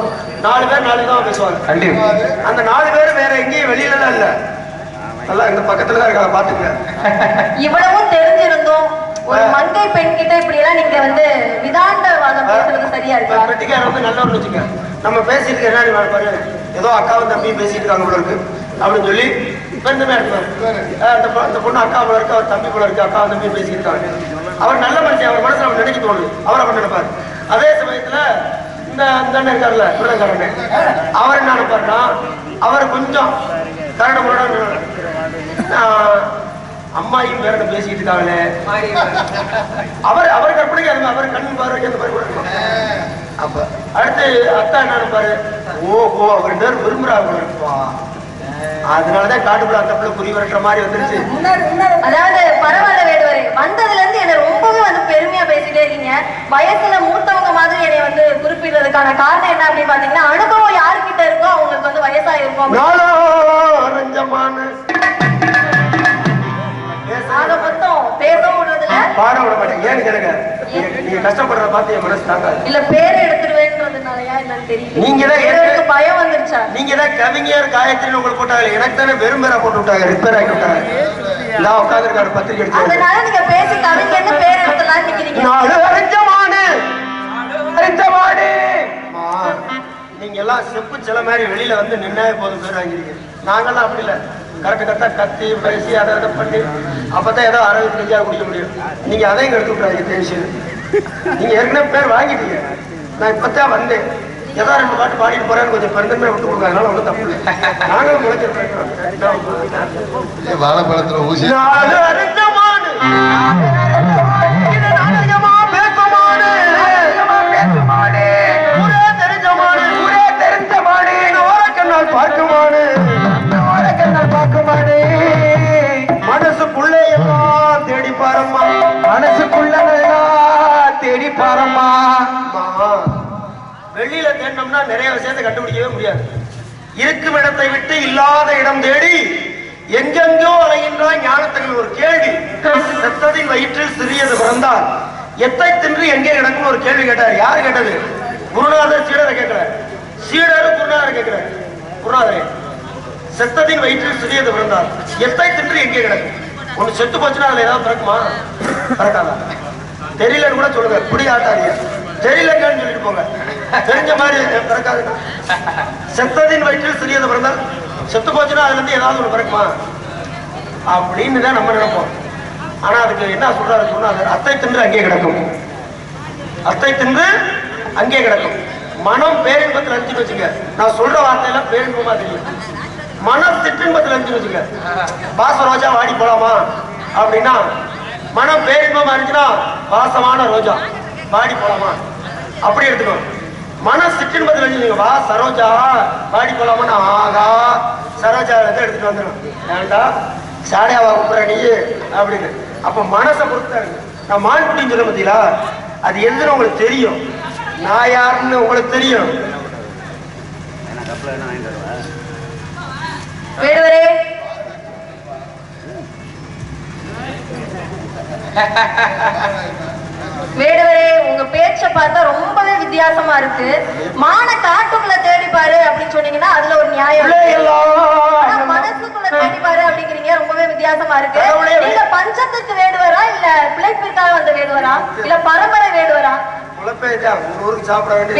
4 பேர் 4 விதமா பேசுவாங்க. கண்டிப்பா. அந்த 4 பேர் வேற எங்கேயும் வெளியில இல்ல, நல்லா இந்த பக்கத்துல தான் இருக்காங்க, பாத்துக்க. இவ்வளவும் தெரிஞ்சிருந்தோம் ஒரு மங்கை பெண் கிட்ட இப்படி எல்லாம் நீங்க வந்து விதாண்டவாதம் பேசுறது சரியா இருக்கா? பெட்டிக்கார வந்து நல்லவன்னு வச்சுக்க, நம்ம பேசிட்டு என்ன பாரு, ஏதோ அக்காவும் தம்பியும் பேசிட்டு இருக்காங்க போல இருக்கு அப்படின்னு சொல்லி பெருந்தமே எடுத்துவாரு. அந்த பொண்ணு அக்கா போல இருக்கு, அவர் தம்பி போல இருக்கு, அக்கா தம்பி பேசிட்டு இருக்காங்க. அவர் நல்ல மனுஷன், அவர் மனசுல அவர் நினைக்க தோணுது, அவர் அப்படி நினைப்பாரு. அதே சமயத்துல இந்த அண்ணன் இருக்காருல்ல திருடங்காரண்ணே, அவர் என்ன நினைப்பாருன்னா, அவர் கொஞ்சம் கரட முரட அம்மாயும் வேற பேசிட்டு இருக்காங்களே, அவர் கற்பனைக்கு அது அவர் கண் பார்வைக்கு அந்த மாதிரி கூட இருக்கும். அப்ப அடுத்து அத்தா என்ன நினைப்பாரு, ஓஹோ அவர் பேர் விரும்புறாங்க, அதனாலதான் காட்டுக்குள்ள அந்த பிள்ளை குறி வரட்டுற மாதிரி வந்துருச்சு. அதாவது பரவாயில்ல வேடுவரே, வந்ததுல இருந்து என்ன ரொம்பவே வந்து பெருமையா பேசிட்டே இருக்கீங்க. வயசுல மூத்தவங்க மாதிரி என்னை வந்து குறிப்பிடுறதுக்கான காரணம் என்ன அப்படின்னு பாத்தீங்கன்னா, அனுபவம் போவோம். ஆக மொத்தம் பேசவும் விடுறதில்ல, பாட விட மாட்டேன். ஏன்னு கேளுங்க, நீங்க கஷ்டப்படுற பார்த்து என் மனசு தாங்காது. இல்ல பேர் எடுத்துருவேன்றதுனாலயா என்னன்னு தெரியல. நீங்க தான் எனக்கு பயம் வந்துருச்சா? நீங்க தான் கவிஞர் காயத்ரின்னு உங்களுக்கு போட்டாங்க, எனக்கு தானே வெறும் பேரா போட்டு விட்டாங்க, ரிப்பேர் ஆகி விட்டாங்க. நான் உட்காந்துருக்காரு பத்திரிகை அடிச்சு. அதனால நீங்க பேசி கவிஞர்னு பேர் எடுத்துலாம்னு நிக்கிறீங்க. நீங்க எல்லாம் செப்பு சில மாதிரி வெளியில வந்து நின்னாே போதும் பேர் வாங்கிருக்கீங்க. நாங்கெல்லாம் அப்படி இல்லை, கரெக்டா கத்தி பேசி அதை பண்ணி அப்பதான் ஏதோ 65 குடிக்க முடியும். நீங்க அதையும் எடுத்து விட்டுறாங்க தெரியும். நீங்க ஏற்கனவே பேர் வாங்கிட்டீங்க. நான் இப்பதான் வந்தேன், ஏதோ 2 பாட்டு பாடிட்டு போறேன்னு கொஞ்சம் பெருந்தன்மையை விட்டு கொடுங்க. அதனால ஒன்றும் தப்பு இல்லை. நாங்களும் முளைச்சிருக்கோம். வாழைப்பழத்துல ஊசி மனசுக்குள்ளே எல்லாம் தேடி பாரம்மா, மனசுக்குள்ள தேடி பாரம்மா. வெளியில தேடினோம்னா நிறைய விஷயத்தை கண்டுபிடிக்கவே முடியாது. இருக்கும் இடத்தை விட்டு இல்லாத இடம் தேடி எங்கெங்கோ அலைகின்றாய் ஞானத்தங்கள். ஒரு கேள்வி, செத்ததின் வயிற்றில் சிறியது பிறந்தால் எத்தை தின்று எங்கே கிடக்கும் ஒரு கேள்வி கேட்டார். யாரு கேட்டது? குருநாதர் சீடரை கேட்கிறார். சீடரு குருநாதர் கேட்கிறார். குருநாதரே, செத்ததின் வயிற்றில் சிறியது பிறந்தால் எத்தை தின்று எங்கே கிடக்கும்? ஒண்ணு செத்து போச்சுன்னா அதுல ஏதாவது பிறக்குமா? பிறக்காதா? தெரியலன்னு கூட சொல்லுங்க, இப்படி ஆட்டாதீங்க. தெரியலன்னு சொல்லிட்டு போங்க, தெரிஞ்ச மாதிரி பிறக்காது. செத்ததின் வயிற்றில் சிறியது பிறந்தால் செத்து போச்சுன்னா அதுல இருந்து ஏதாவது ஒண்ணு பிறக்குமா அப்படின்னு தான் நம்ம நினைப்போம். ஆனா அதுக்கு என்ன சொல்றாரு சொன்னா, அத்தை தின்று அங்கே கிடக்கும், அத்தை தின்று அங்கே கிடக்கும். மனம் பேரின்பத்தில் அழிச்சுன்னு வச்சுங்க. நான் சொல்ற வார்த்தையெல்லாம் பேரின்பமா தெரியும். மனம் சிற்றின்பத்தில் அழிச்சுன்னு வச்சுங்க. வாச ரோஜா வாடி போலாமா அப்படின்னா, மனம் பேரின்பமா இருந்துச்சுன்னா வாசமான ரோஜா வாடி போலாமா அப்படி எடுத்துக்கோ. மனம் சிற்றின்பத்தில் அழிச்சுங்க. வா சரோஜா வாடி போலாமா, ஆகா சரோஜா எடுத்துட்டு வந்துடும். ஏண்டா சாடையாவா கூப்பிடுற நீ அப்படின்னு. அப்ப மனசை பொறுத்தாரு. நான் மான்குட்டின்னு சொல்ல பார்த்தீங்களா, அது எதுன்னு உங்களுக்கு தெரியும். நான் யாருன்னு உங்களுக்கு தெரியும். வேடுவரே, வேடுவரே, உங்க பேச்ச பார்த்தா ரொம்பவே வித்தியாசமா இருக்கு. மான காட்டுக்குள்ள தேடி பாரு அப்படின்னு சொன்னீங்கன்னா அதுல ஒரு நியாயம். மனசுக்குள்ள தேடி பாரு அப்படிங்கிறீங்க, ரொம்பவே வித்தியாசமா இருக்கு. நீங்க பஞ்சத்துக்கு வேடுவரா, இல்ல பிழைப்பிற்காக வந்த வேடுவரா, இல்ல பரம்பரை வேடுவரா?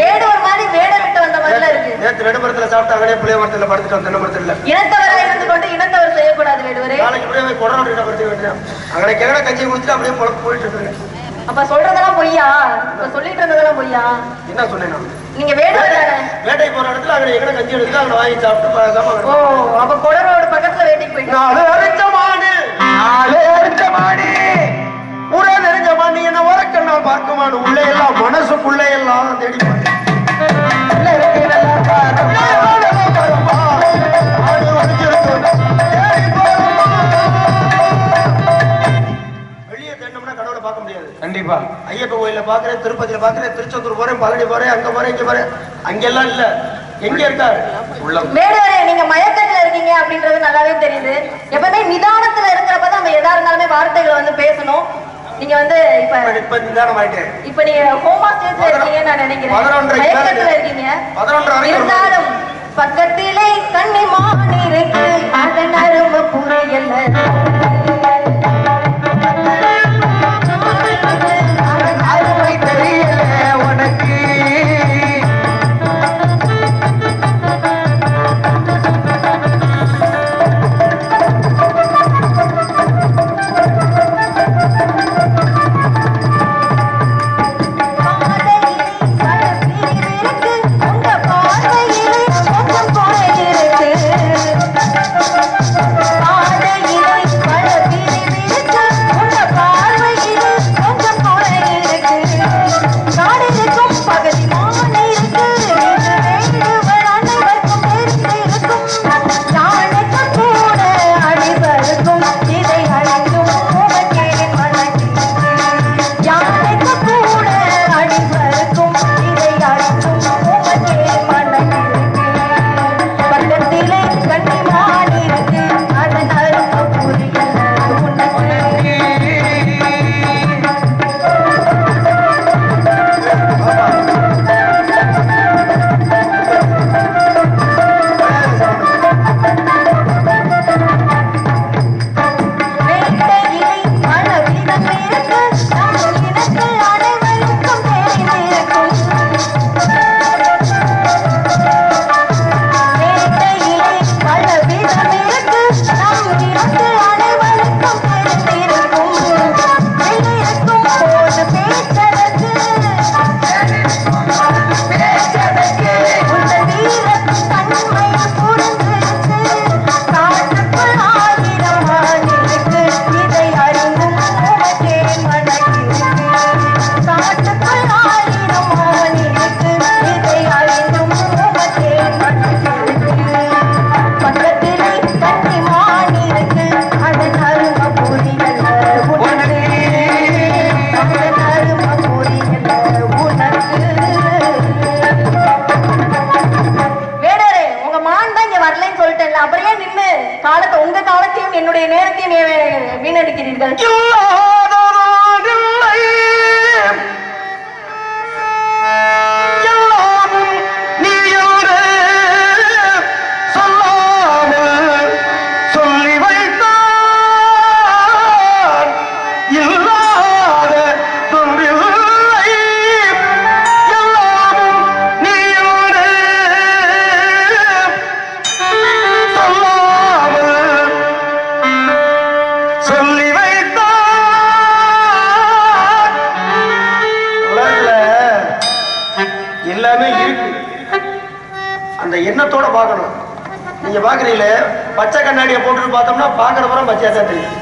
வேடுவர் மாதிரி வேட விட்டு வந்த மாதிரி இருக்கு. நேற்று நடுமரத்துல சாப்பிட்டாங்க, புளிய மரத்துல படுத்துட்டு வந்த மரத்துல இனத்தவரா இருந்து கொண்டு இனத்தவர் செய்யக்கூடாது வேடுவரே. நாளைக்கு இப்படியே கொடை படுத்து வேண்டியதான். அங்கே கேட்க கஞ்சி குடிச்சுட்டு அப்படியே பொழப்பு போயிட்டு இருக்கு. அப்ப சொல்றதெல்லாம் பொய்யா? இப்ப சொல்லிட்டு இருந்ததெல்லாம் பொய்யா? என்ன சொன்னேன்? நீங்க வேடுவர் தானே? வேட்டைக்கு போற இடத்துல அங்க எங்கட கஞ்சி எடுத்து அங்க வாங்கி சாப்பிட்டு. ஓ, அப்ப கொடரோட பக்கத்துல வேட்டைக்கு போயிட்டு நாலு அரிஞ்ச மாடு ஊரே நெறிஞ்ச மாடு என்ன உரக்கண்ணால் பார்க்குமானு உள்ளே எல்லாம் மனசுக்குள்ளே எல்லாம் தேடி வெளியே தேடினோம்னா கடவுளை பார்க்க முடியாது. கண்டிப்பா ஐயப்ப கோயில பாக்குறேன், திருப்பதியில பாக்குறேன், திருச்செந்தூர் போறேன், பழனி போறேன், அங்க போறேன், இங்க போறேன். அங்கெல்லாம் இல்ல. எங்க இருக்காரு? வேடுவரே, நீங்க மயக்கத்துல இருக்கீங்க அப்படின்றது நல்லாவே தெரியுது. எப்பவுமே நிதானத்துல இருக்கிறப்பதான் நம்ம எதா இருந்தாலுமே வார்த்தைகளை வந்து பேசணும். நீங்க வந்து இப்ப நிதானம் ஆயிட்டேன். இப்ப நீங்க ஹோமா ஸ்டேஜ்ல இருக்கீங்கன்னு நான் நினைக்கிறேன். மயக்கத்துல இருக்கீங்க. இருந்தாலும் பக்கத்திலே கண்ணி மாணி இருக்கு, அதன் அருமை புரியல. அருமை தெரியல உனக்கு. பாதையிலே என்னுடைய நேரத்தையும் வீணடிக்கிறீர்கள். எண்ணத்தோட பார்க்கணும். நீங்க பாக்குறீங்களே பச்சை கண்ணாடியை போட்டு பார்த்தோம்னா பாக்குறப்பறம் பச்சையா தான் தெரியும்.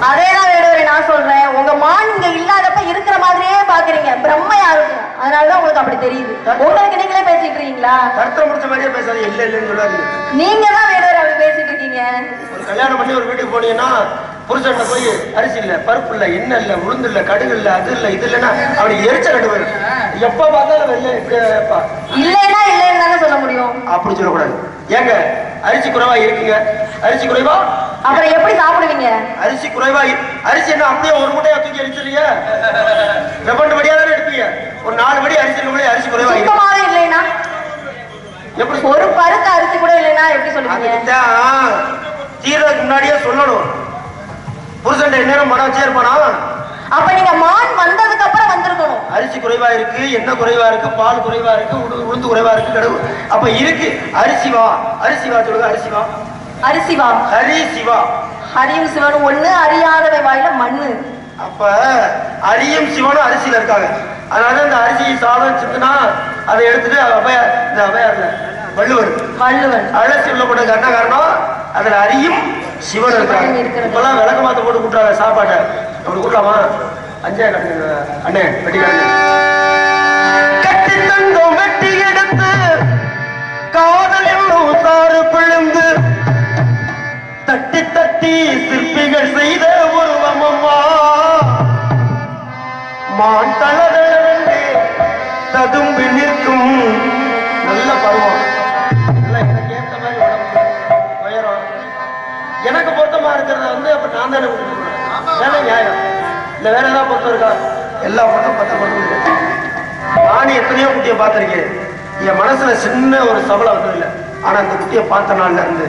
அதேதான் வேடுவரை நான் சொல்றேன். உங்க மான் இங்க இல்லாதப்ப இருக்கிற மாதிரியே பாக்குறீங்க, பிரம்மையா இருக்கும். அதனாலதான் உங்களுக்கு அப்படி தெரியுது. உங்களுக்கு நீங்களே பேசிட்டு இருக்கீங்களா? கருத்தை முடிச்ச மாதிரியே பேசாது. இல்ல இல்லன்னு சொல்லாதீங்க. நீங்க தான் வேடுவரை அப்படி பேசிட்டு இருக்கீங்க. ஒரு கல்யாணம் பண்ணி ஒரு வீட்டுக்கு போனீங்கன்னா புருஷன்ட்ட போய் அரிசி இல்ல, பருப்பு இல்ல, எண்ணெய் இல்ல, உளுந்து இல்ல, கடுகு இல்ல, அது இல்ல, இது இல்லன்னா அப்படி எரிச்ச கட்டுவாரு. எப்ப பார்த்தாலும் வெளில இல்லைன்னா இல்லைன்னு தானே சொல்ல முடியும். அப்படி சொல்லக்கூடாது. ஏங்க அரிசி குறைவா இருக்குங்க, அரிசி குறைவா, அப்புறம் எப்படி சாப்பிடுவீங்க? அரிசி குறைவா, அரிசி என்ன அப்படியே ஒரு மூட்டையா தூக்கி அரிச்சிருங்க, ரெண்டு படியா தானே எடுப்பீங்க. ஒரு 4 படி அரிசி இருக்கும்போது அரிசி குறைவா சுத்தமாவே இல்லைன்னா எப்படி? ஒரு பருக்க அரிசி கூட இல்லைன்னா எப்படி சொல்லுவீங்க? தீர்றதுக்கு முன்னாடியே சொல்லணும். புருஷன் என்ன மனம் வச்சே இருப்பானா? அப்ப நீங்க மான் வந்ததுக்கு அப்புறம் வந்திருக்கணும். அரிசி குறைவா இருக்கு, எண்ணெய் குறைவா இருக்கு, பால் குறைவா இருக்கு, உளுந்து குறைவா இருக்கு, கடவு அப்ப இருக்கு. அரிசி வா, அரிசி வா சொல்லுங்க. அரிசி வா, அரிசி வா, ஹரி சிவா, ஹரியும் சிவனும் ஒண்ணு, அறியாதவை வாயில மண்ணு. அப்ப அரியும் சிவனும் அரிசியில இருக்காங்க. அதனால இந்த அரிசி சாதம் சிந்துனா அதை எடுத்துட்டு அவையார்ல வள்ளுவர் அழசி உள்ள போட்ட கண்ண காரணம் அதுல அரியும் சிவன் இருக்காங்க. இப்பெல்லாம் விளக்க மாத்த போட்டு கூட்டுறாங்க சாப்பாட்டை. அப்படி கூட்டலாமா? அஞ்சே கட்டுங்க அண்ணே, வெட்டி கட்டுங்க. கட்டி தங்கம் வெட்டி எடுத்து காதல் என்னும் சாறு பிழுந்து தட்டி தட்டி சிற்பிகள் செய்த உருவமம்மா மான் தளரே ததும்பி நிற்கும் நல்ல பருவம். எனக்கு ஏற்ற மாதிரி உயரம் எனக்கு பொருத்தமா இருக்கிறத அப்ப நான் தானே வேலை நியாயம் இல்ல. வேற ஏதாவது பொருத்தம் இருக்கா? எல்லா பொருத்தம் 10 பொருத்தம் இருக்கு. நானும் எத்தனையோ குட்டியை பார்த்திருக்கேன். என் மனசுல சின்ன ஒரு சபலை வந்தது இல்லை. ஆனா அந்த குட்டியை பார்த்த நாள்ல இருந்து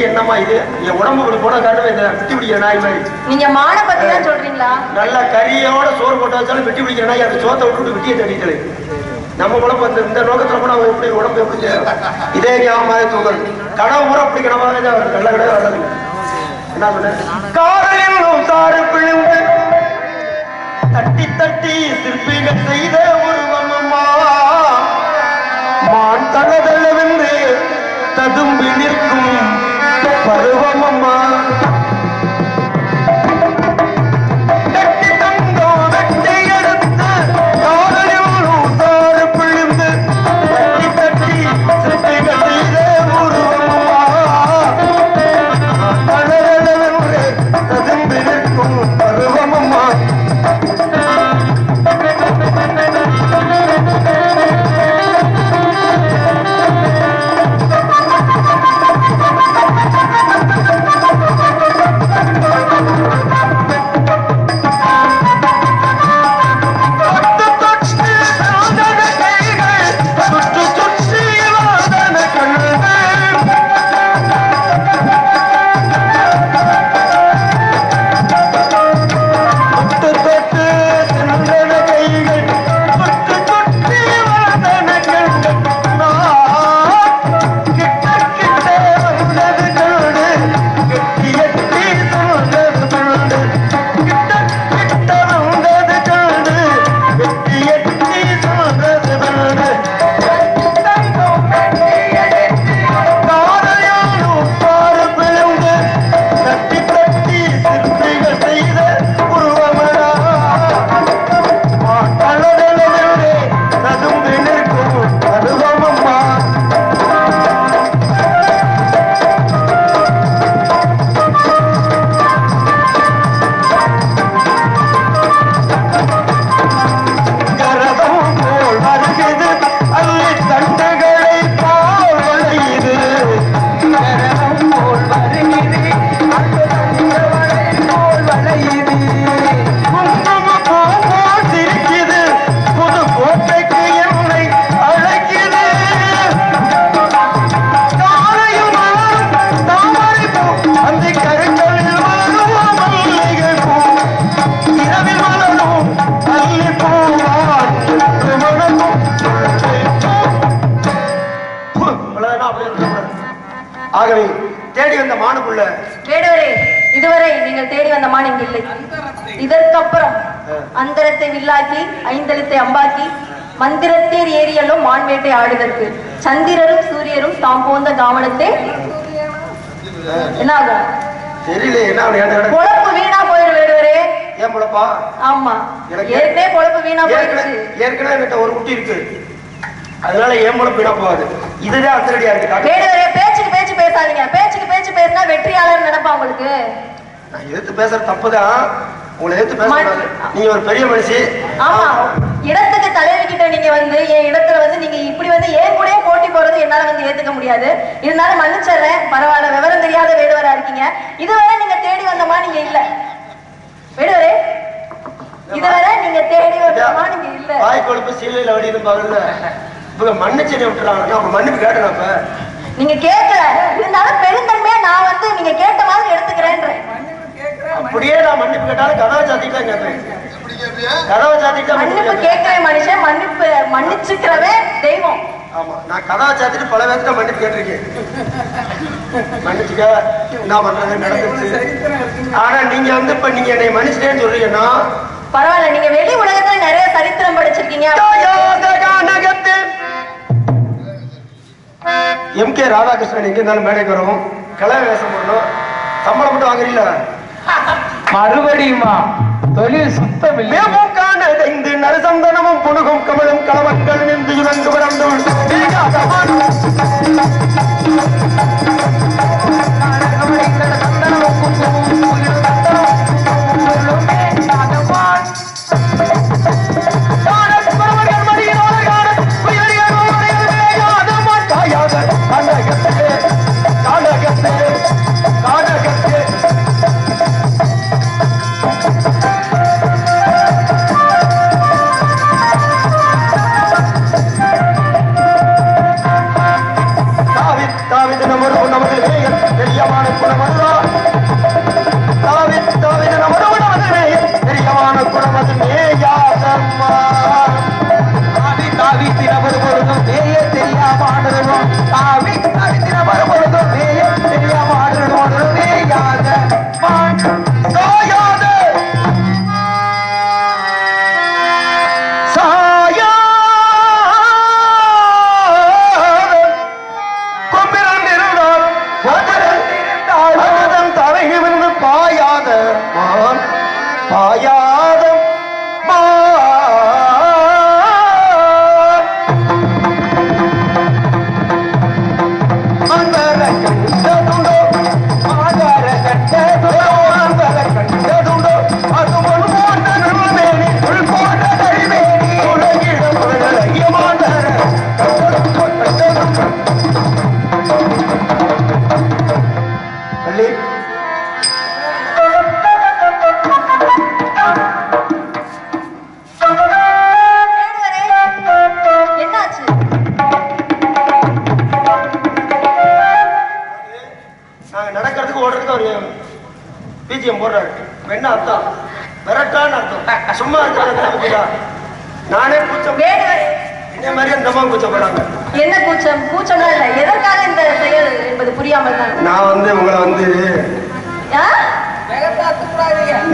என்னமா இது என் உடம்பு இப்படி போன காரணம் இந்த வெட்டி பிடிக்கிற நாய் மாதிரி. நீங்க மான பத்தி தான் சொல்றீங்களா? நல்லா கறியோட சோறு போட்டு வச்சாலும் வெட்டி பிடிக்கிற நாய் அந்த சோத்தை விட்டு வெட்டியை தட்டிட்டு நம்ம உடம்பு இந்த நோக்கத்துல கூட அவங்க எப்படி உடம்பு எப்படி இதே ஞாபகமாக தூக்கல் கடவு பூரா அப்படி கனவாக நல்ல கடை வர்றது. என்ன சொன்னேன்? காதலும் சாறு பிழிந்து தட்டி தட்டி சிற்பிகள் செய்த உருவமம்மா மான் தளதளவென்று ததும்பி நிற்கும் பருவமம்மா ஆகவே தேடி வந்த மானுக்குள்ள வேடுவரே, இதுவரை நீங்கள் தேடி வந்த மான் இங்கு இல்லை. இதற்கப்புறம் அந்தரத்தை வில்லாக்கி ஐந்தெழுத்தை அம்பாக்கி மந்திரத்தேர் ஏரியலும் மான் வேட்டை ஆடுதற்கு சந்திரரும் சூரியரும் தாம் போந்த காவலத்தை என்ன ஆகும் தெரியல. என்ன பொழப்பு வீணா போயிரு வேடுவரே. ஏன் பொழப்பா? ஆமா, ஏற்கனவே பொழப்பு வீணா போயிடுச்சு. ஏற்கனவே என்கிட்ட ஒரு குட்டி இருக்கு, அதனால ஏன் பொழப்பு வீணா போகாது. இதுதான் அதிரடியா இருக்கு. வேடுவரே, பேச்சுக்கு பேச்சு பேசாதீங்க. பேச்சுக்கு பேச்சு பேசினா வெற்றியாளர் நினைப்பா உங்களுக்கு. நான் எதிர்த்து பேசுறது தப்புதான். உங்களை எதிர்த்து பேசக்கூடாது. நீங்க ஒரு பெரிய மனுஷி. ஆமா, இடத்துக்கு தலைவி கிட்ட நீங்க வந்து என் இடத்துல வந்து நீங்க இப்படி வந்து ஏன் கூட போட்டி போறது என்னால வந்து ஏத்துக்க முடியாது. இருந்தாலும் மன்னிச்சிடுறேன். பரவாயில்ல, விவரம் தெரியாத வேடுவரா இருக்கீங்க. இதுவரை நீங்க தேடி வந்தமா நீங்க இல்ல வேடுவரே. இதுவரை நீங்க தேடி வந்தமா நீங்க இல்ல. வாய் கொழுப்பு சீலையில வடின்னு பாருங்க. இவங்க மன்னிச்சு விட்டுறாங்க. நான் மன்னிப்பு கேட்டேன். அப்ப நீங்க கேட்கல, இருந்தாலும் பெருந்தன்மையா நான் வந்து நீங்க கேட்ட மாதிரி எடுத்துக்கிறேன்றேன். அப்படியே நான் மன்னிப்பு கேட்டாலும் கதவை சாத்திட்டு தான் கேட்பேன். கதவை சாத்திட்டு மன்னிப்பு கேட்கவே மனுஷன், மன்னிப்பு மன்னிச்சுக்கிறவே தெய்வம். ஆமா, நான் கதவை சாத்திட்டு பல பேர்த்த மன்னிப்பு கேட்டிருக்கேன். மன்னிச்சுக்க, என்ன பண்றது நடந்துச்சு. ஆனா நீங்க வந்து இப்ப நீங்க என்னை மன்னிச்சிட்டேன்னு சொல்றீங்கன்னா பரவாயில்ல. நீங்க வெளி உலகத்துல நிறைய சரித்திரம் படிச்சிருக்கீங்க. எம்.கே. ராதாகிருஷ்ணன் எங்க இருந்தாலும் மேடைக்கு வரும். கலை வேஷம் பண்ணணும். சம்பளம் மட்டும் வாங்குறீங்களா? மறுபடியுமா? தொழில் சுத்தம் இல்லை. நரசந்தனமும் புனுகும் கமலும் களமக்கள் நின்று இறந்து பிறந்தும் பிஜிஎம் போடுறாரு. என்ன அர்த்தம்? விரட்டான்னு அர்த்தம். சும்மா இருக்கிற நானே கூச்சம். என்ன மாதிரி அந்த அம்மா கூச்சம் போறாங்க. என்ன கூச்சம்? கூச்சம்லாம் இல்ல. எதற்காக இந்த செயல் என்பது புரியாமல் தான். நான் வந்து உங்களை வந்து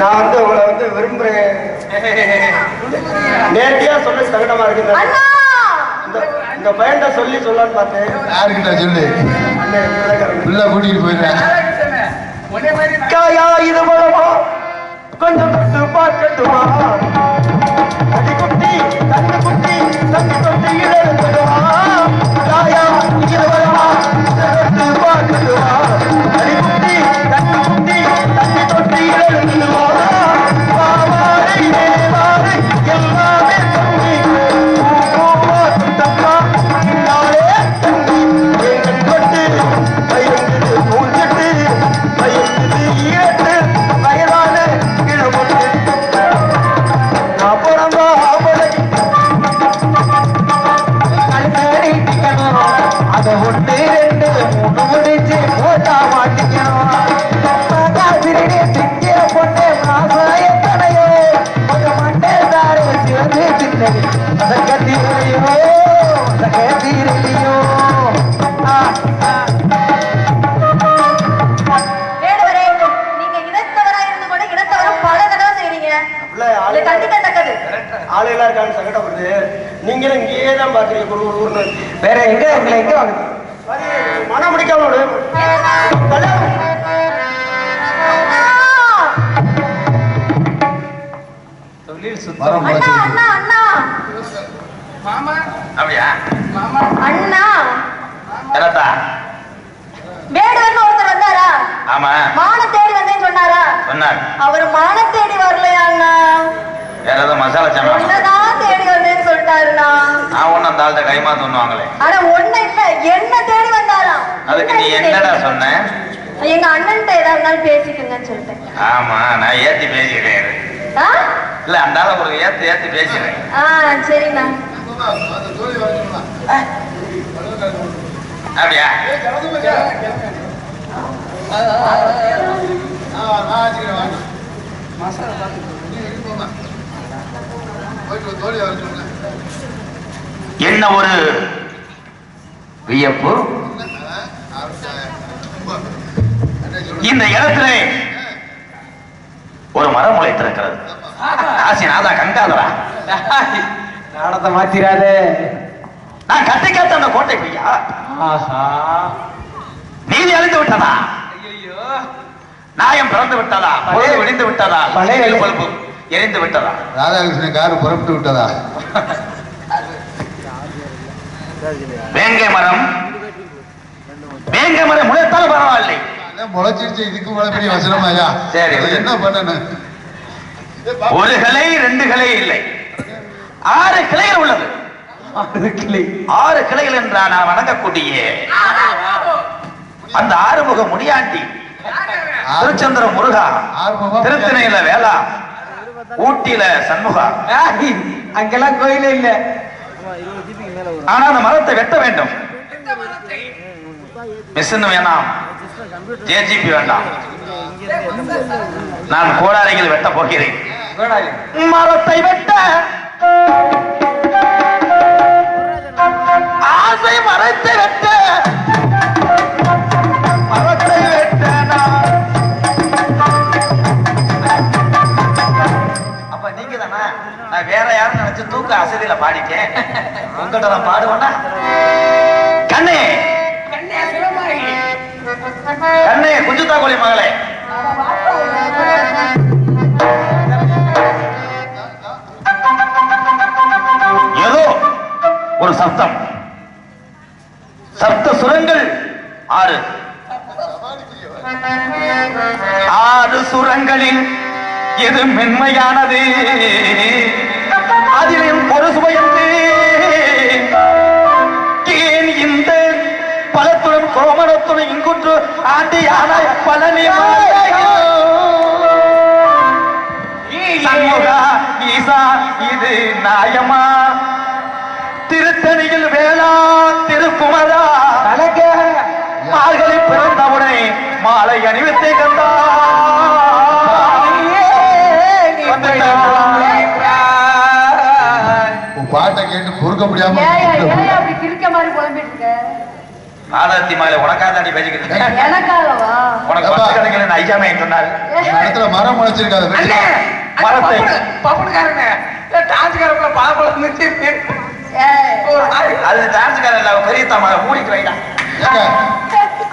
நான் வந்து உங்களை வந்து விரும்புறேன். நேரடியா சொல்ல சங்கடமா இருக்கு. இந்த பையன்ட சொல்லி சொல்லலான்னு பார்த்தேன். யாருக்கிட்ட சொல்லு? உள்ள கூட்டிட்டு போயிடுறேன். காயா இது மூலமா கொஞ்சம் தொட்டு பார்க்கட்டுமா? அடி குட்டி தண்ணி குட்டி தண்ணி தொட்டி இழந்துடுமா? காயா இது மூலமா தொட்டு பார்க்கட்டுமா? அடி குட்டி தண்ணி குட்டி தண்ணி தொட்டி இழந்துடுமா? பாவாடை மேலாடை எல்லாமே தண்ணி பூவா சுத்தமா நாளே தண்ணி எங்கள் கொட்டு பயந்து மூஞ்சிட்டு பயந்து ஈரட்டு வயதான கிழமொட்டு நான் பிறந்தா அவளை வேற எங்க எங்களை எங்க வாங்க மனம் முடிக்காம தொழில் சுத்தம். அண்ணா அண்ணா மாமா அப்படியா மாமா அண்ணா என்னத்தா? வேடுவர்னு ஒருத்தர் வந்தாரா? ஆமா மான தேடி வந்தேன்னு சொன்னாரா? சொன்னார். அவர் மான தேடி வரலையா அண்ணா? வேற ஏதோ மசாலா சாமான் என்னதான் தேடி வந்தேன்னு சொல்லிட்டாருண்ணா. நான் ஒண்ணு அந்த ஆள்கிட்ட கைமாத்து ஒண்ணுவாங்களே. ஆனா ஒண்ணு இல்ல, என்ன தேடி வந்தாரா? அதுக்கு நீ என்னடா சொன்ன? எங்க அண்ணன்ட்ட ஏதாவது இருந்தாலும் பேசிக்கங்கன்னு சொல்லிட்டேன். ஆமா நான் ஏத்தி பேசிக்கிறேன். ஆ? இல்ல அந்த ஆள ஒரு ஏத்தி பேசிக்கிறேன். சரிண்ணா. அப்படியா? என்ன ஒரு வியப்பு! இந்த இடத்துல ஒரு மரம் முளைத்திருக்கிறது. ஆசினாதா கங்காதரா, நாடத்தை மாத்திராதே. நான் கட்டி காத்த அந்த கோட்டை பையா ஆஹா, நீதி அழிந்து விட்டதா? ஐயோ, நாயம் பிறந்து விட்டதா? பொழுது விடிந்து விட்டதா? பழைய பல்பு எரிந்து விட்டதா? ராதாகிருஷ்ணன் காரு புறப்பட்டு விட்டதா? வேங்கை மரம் முளைத்தாலும் பரவாயில்லை. முளைச்சிருச்சு, இதுக்கு மேல பெரிய வசனமாயா? சரி, என்ன பண்ணணும்? ஒரு கிளை 2 கிளை இல்லை, 6 கிளைகள் உள்ளது. 6 கிளைகள் என்றால் நான் வணங்கக்கூடிய அந்த ஆறுமுக முனியாண்டி, திருச்சந்திர முருகா, திருத்தணையில வேளா, ஊட்டியில சண்முகா. அங்கெல்லாம் கோயிலே இல்ல. ஆனா அந்த மரத்தை வெட்ட வேண்டும். மிஷின் வேணாம், ஜேஜிபி வேண்டாம், நான் கோடாரிகள் வெட்ட போகிறேன். மரத்தை வெட்ட ஆசை, மரத்தை வெட்ட மரத்தை வெட்ட. அப்ப நீங்க தானே? நான் வேற யாரும் நினைச்சு தூக்க அசதியில பாடிட்டேன். உங்கள்கிட்ட நான் பாடுவேன்னா கண்ணே கண்ணே குஞ்சுத்தா கோழி மகளே, ஏதோ ஒரு சப்தம், சப்த சுரங்கள் 6 சுரங்களில் எது மென்மையானது, அதிலும் ஒரு சுவையந்து ஏன் இந்த பலத்துடன் கோமணத்துடன் இங்குற்று ஆண்டியான பழனி சண்முகா ஈசா, இது நியாயமா? திருத்தணியில் வேளா, திருக்குமரா, மார்கழி பிறந்தவுடனே மாலை அணிவித்தே கந்தா. பாட்டை கேட்டு பொறுக்க முடியாம ஆலத்தி மாலை உனக்காதாண்டி பேசிக்கிட்டு உனக்கு பத்து கிடைக்கல ஐயாமே சொன்னாரு. இடத்துல மரம் முளைச்சிருக்காது. மரத்தை பப்புடுக்காரங்க டான்ஸ்காரங்கள பாப்பளம் அது டான்ஸ்கார இல்ல, பெரிய தாமரை மூடிக்கு வைடா.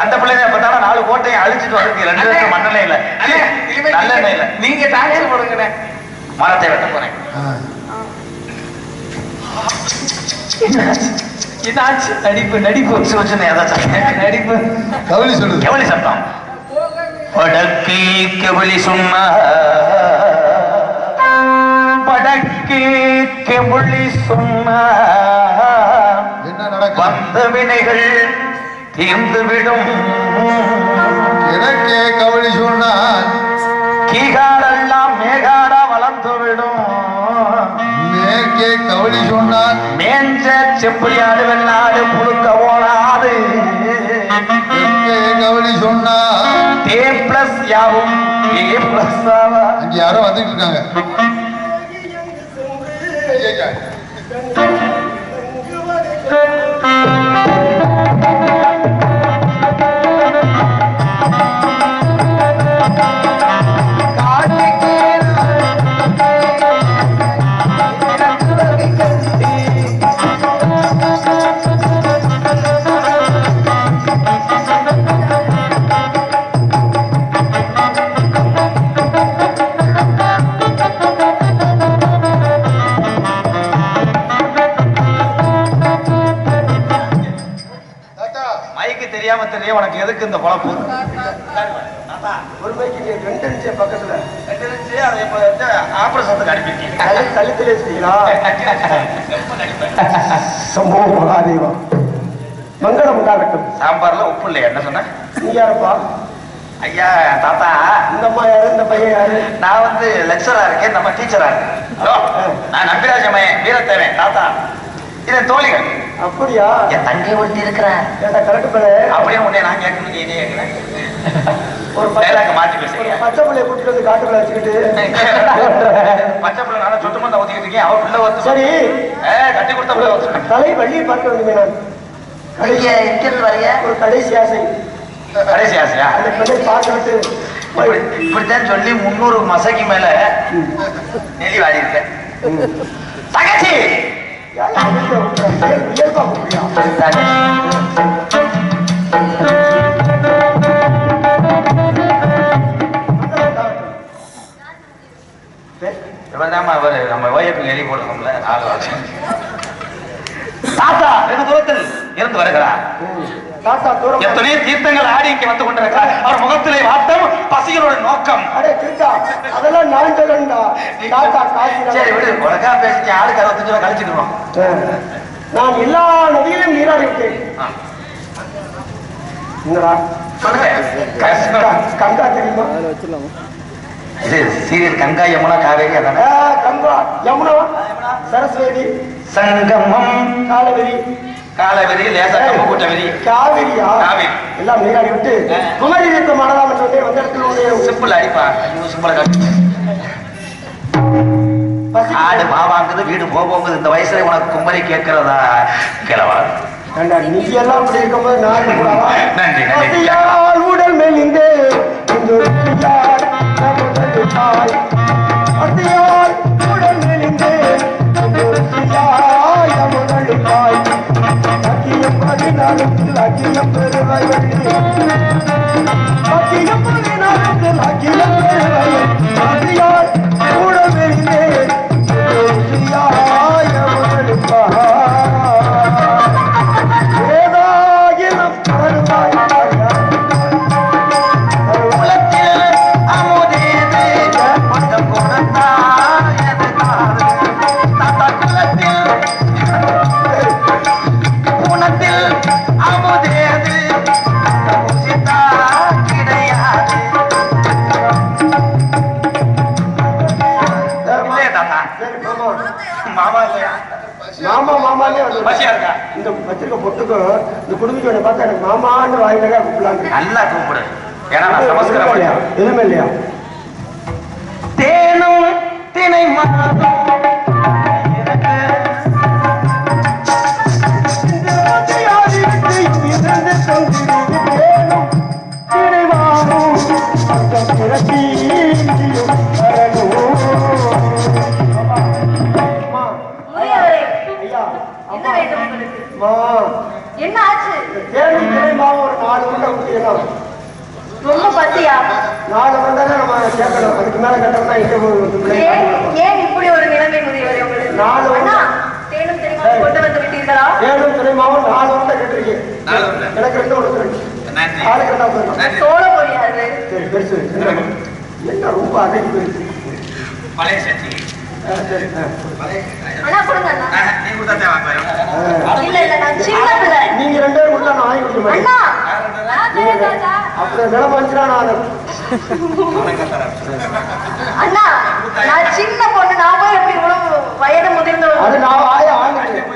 அந்த பிள்ளைங்க பார்த்தாலும் 4 கோட்டையும் அழிச்சிட்டு வந்து 2 வருஷம் மண்ணெண்ணெய் இல்ல, நல்லெண்ணெய் இல்ல. நீங்க டான்ஸ் போடுங்க. மரத்தை வெட்ட போறேன். நடிப்பு நடிப்பு நடிப்பு கவலி சொல்லுது. கவலி சத்தம் படக்கை கவலி சொன்ன படக்கே கெமுளி சொன்ன என்ன நடக்கும்? வந்த வினைகள் தீர்ந்துவிடும். எனக்கே கவலி சொன்னான், கீகாடெல்லாம் மேகாடா வளர்ந்துவிடும். மேற்கே கவலி சொன்னான், மேஞ்ச செப்பலியாடு வெள்ளாடு புழுக்க ஓடாது. தெற்கே கவலி சொன்னான். ஏ பிளஸ் யாவும் ஏ பிளஸ் ஆவா. அங்க யாரோ வந்துட்டு இருக்காங்க. தெரியாம தெரிய உனக்கு எதுக்கு இந்த குழப்பு? ஒரு பைக்கு 2 இன்ச்சு பக்கத்துல 2 இன்ச்சு அதை இப்ப ஆபரேஷனுக்கு அனுப்பிட்டீங்க. கழுத்துல வச்சுட்டீங்களா? சம்பவ மகாதேவா மங்களம் உண்டாகட்டும். சாம்பார்ல உப்பு இல்லையா? என்ன சொன்ன? நீ யாருப்பா? ஐயா தாத்தா, இந்த அம்மா யாரு, இந்த பையன் யாரு? நான் வந்து லெக்சரா இருக்கேன், நம்ம டீச்சரா இருக்கேன். ஹலோ, நான் நம்பிராஜமயன் வீரத்தேவன் தாத்தா. இது தோழிகள். அப்படியா? என் தங்கை ஒருத்தி இருக்கிறேன். ஏண்டா கரெக்ட் பண்ண. அப்படியே உடனே நான் கேட்கணும், நீ கேட்கிறேன். ஒரு டைலாக் மாத்தி பேசுறீங்க. பச்சை பிள்ளைய கூட்டிட்டு வந்து காட்டுக்குள்ள வச்சுக்கிட்டு பச்சை பிள்ளை நானும் சுத்தமா தான் ஊத்திக்கிட்டு இருக்கேன். அவ பிள்ளை வந்து சரி கட்டி கொடுத்த பிள்ளை வந்து தலை வள்ளியை பார்க்க வேண்டுமே நான். எங்கிருந்து வரைய? ஒரு கடைசி ஆசை. கடைசி ஆசையா? அந்த பிள்ளை பார்த்து விட்டு இப்படித்தான் சொல்லி 300 மசைக்கு மேல நெல்லி வாடி இருக்கேன். தங்கச்சி இயல்பா முடியா? இவர்தான் அவரு நம்ம ஓய்வுக்கு எலி போடுறோம்ல, ஆள் வாசி. தாத்தா வெகு தூரத்தில் இருந்து வருகிறார். தாத்தா தூரம் எத்தனை தீர்த்தங்கள் ஆடி இங்கே வந்து கொண்டிருக்கிறார். அவர் முகத்திலே வாட்டம், பசிகளோட நோக்கம். அடே கிருக்கா, அதெல்லாம் நான் சொல்லண்டா. தாத்தா காசு சரி விடு, உனக்கா பேசிட்டு ஆளுக்கு 65 ரூபா கழிச்சுக்கிறோம். நான் எல்லா நதியிலும் நீராடி விட்டேன். என்னடா கங்கா தெரியுமா? இது சீரியல் கங்கா யமுனா காவேரி அதானே? கங்கா யமுனா சரஸ்வதி சங்கமம் காலவெரி காலவெரி லேசக்கம் கூட்டவெரி காவிரியா காவேரி எல்லாம் நீராடி விட்டு குமரி தீர்த்தம் ஆடலாம் என்று வந்தே வந்த இடத்துல சிம்பிள் அடிப்பா. சிம்பிளா காட்டு. ஆடு மாவாங்குது, வீடு போகுது. இந்த வயசுல உனக்கு குமரி கேட்கிறதா கிழவா? நீ எல்லாம் இப்படி இருக்கும்போது நான் நன்றி நன்றி. உடல் மெலிந்து அத்தியால் உடல் மெலிந்து அக்கியம் பதினாலுக்கு அக்கியம் பெறுவாய் அக்கியம் பதினாலுக்கு அக்கியம் பெறுவாய் அத்தியால் உடல் மெலிந்து மாமா மாமாலே பசியா இருக்கா? இந்த பத்திரிக்கை பொட்டுக்கும் இந்த குடும்பத்தை பார்த்தா எனக்கு மாமான்னு வாயிலா கூப்பிடலாங்க. நல்லா கூப்பிடு. ஏன்னா நான் சமஸ்கிருதம் இல்லையா? எதுவுமே இல்லையா? தேனும் தினை மாதம் என்ன ஆச்சு? ஒரு 4 உருண்டை ஊற்றிடலாம். ரொம்ப பசியா? 4 உருண்டை நம்ம கேட்கணும். அதுக்கு மேல கேட்டோம்னா ஏன் இப்படி ஒரு நிலைமை முதியவரே உங்களுக்கு? 4 அண்ணா, தேனும் தெரியுமா கொண்டு வந்து விட்டீர்களா? தேனும் தெரியுமாவும் 4 உருண்டை கேட்டிருக்கேன். எனக்கு 2 கொடுத்துருங்க. ஆளுக்கு 2 போயிடும். சோள பொரியாது. சரி பெருசு என்ன ரொம்ப அதிக பெருசு பழைய சட்னி. அண்ணா கொடுங்க அண்ணா. நீ கொடுத்தாதே வாங்குறேன். இல்ல இல்ல நான் சின்ன பிள்ளை. நீங்க 2 பேரும் கொடுத்தா நான் வாங்கி கொடுக்க மாட்டேன். அண்ணா நான் தெரியாதா? அப்படி நிலை வந்துச்சுன்னா நான் அண்ணா நான் சின்ன பொண்ணு, நான் போய் எப்படி இவ்வளவு வயது முதிர்ந்தவள்? அது நான் வாய வாங்கிட்டேன்.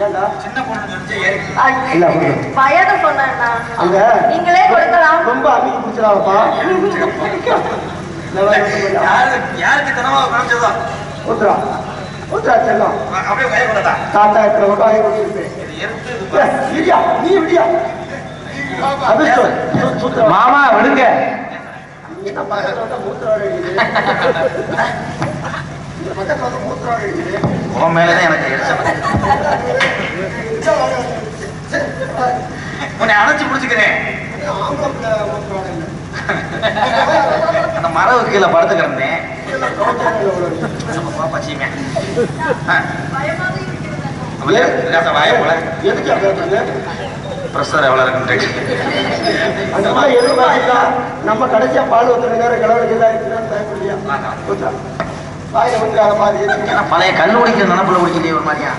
ஏண்டா சின்ன பொண்ணு நினைச்சு ஏறி இல்ல வயது சொன்னா அங்க நீங்களே கொடுக்கலாம். ரொம்ப அமைதி பிடிச்சிடாப்பா. யாருக்கு தினமா குறைஞ்சதோ ஊத்துறா ஊத்துறா செல்லம். அப்படியே வய கொடுத்தா தாத்தா இருக்கிற மட்டும் வாங்கி கொடுத்துருப்பேன். விடியா நீ விடியா மாமா விடுங்க. என்ன பக்கத்துல வந்து மூத்திரம் அடிக்குது. பக்கத்துல வந்து மூத்திரம் அடிக்குது. உன் மேலதான் எனக்கு எரிச்சல். உன்னை அணைச்சு பிடிச்சுக்கிறேன். அந்த மரவு கீழே படுத்து கிடந்தேன். பச்சிமே எதுக்கு பிரஷர் எவ்வளவு இருக்குன்னு அந்த மாதிரி எதிர்பார்த்தா நம்ம கடைசியா பால் ஒருத்தர் நேரம் கிழவனுக்கு எல்லாம் இருக்குன்னா வாயில வந்து அதை மாதிரி பழைய கல் குடிக்கிற நினப்புல குடிக்கலையே ஒரு மாதிரியா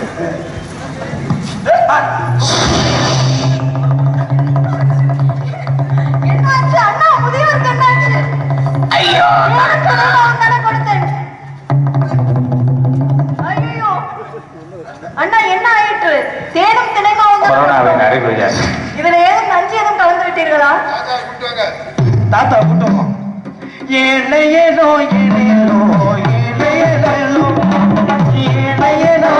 என்னாச்சு அண்ணா முதியவருக்கு என்னாச்சு ஐயோ கொடுத்தேன் ஐயோ அண்ணா என்ன ஆயிற்று தேனும் தினைமாவும் இதுல ஏதும் நஞ்சு எதுவும் கலந்து விட்டீர்களா தாத்தா கூட்டம் ஏழையேனோ ஏழையேனோ ஏழையேனோ ஏழையேனோ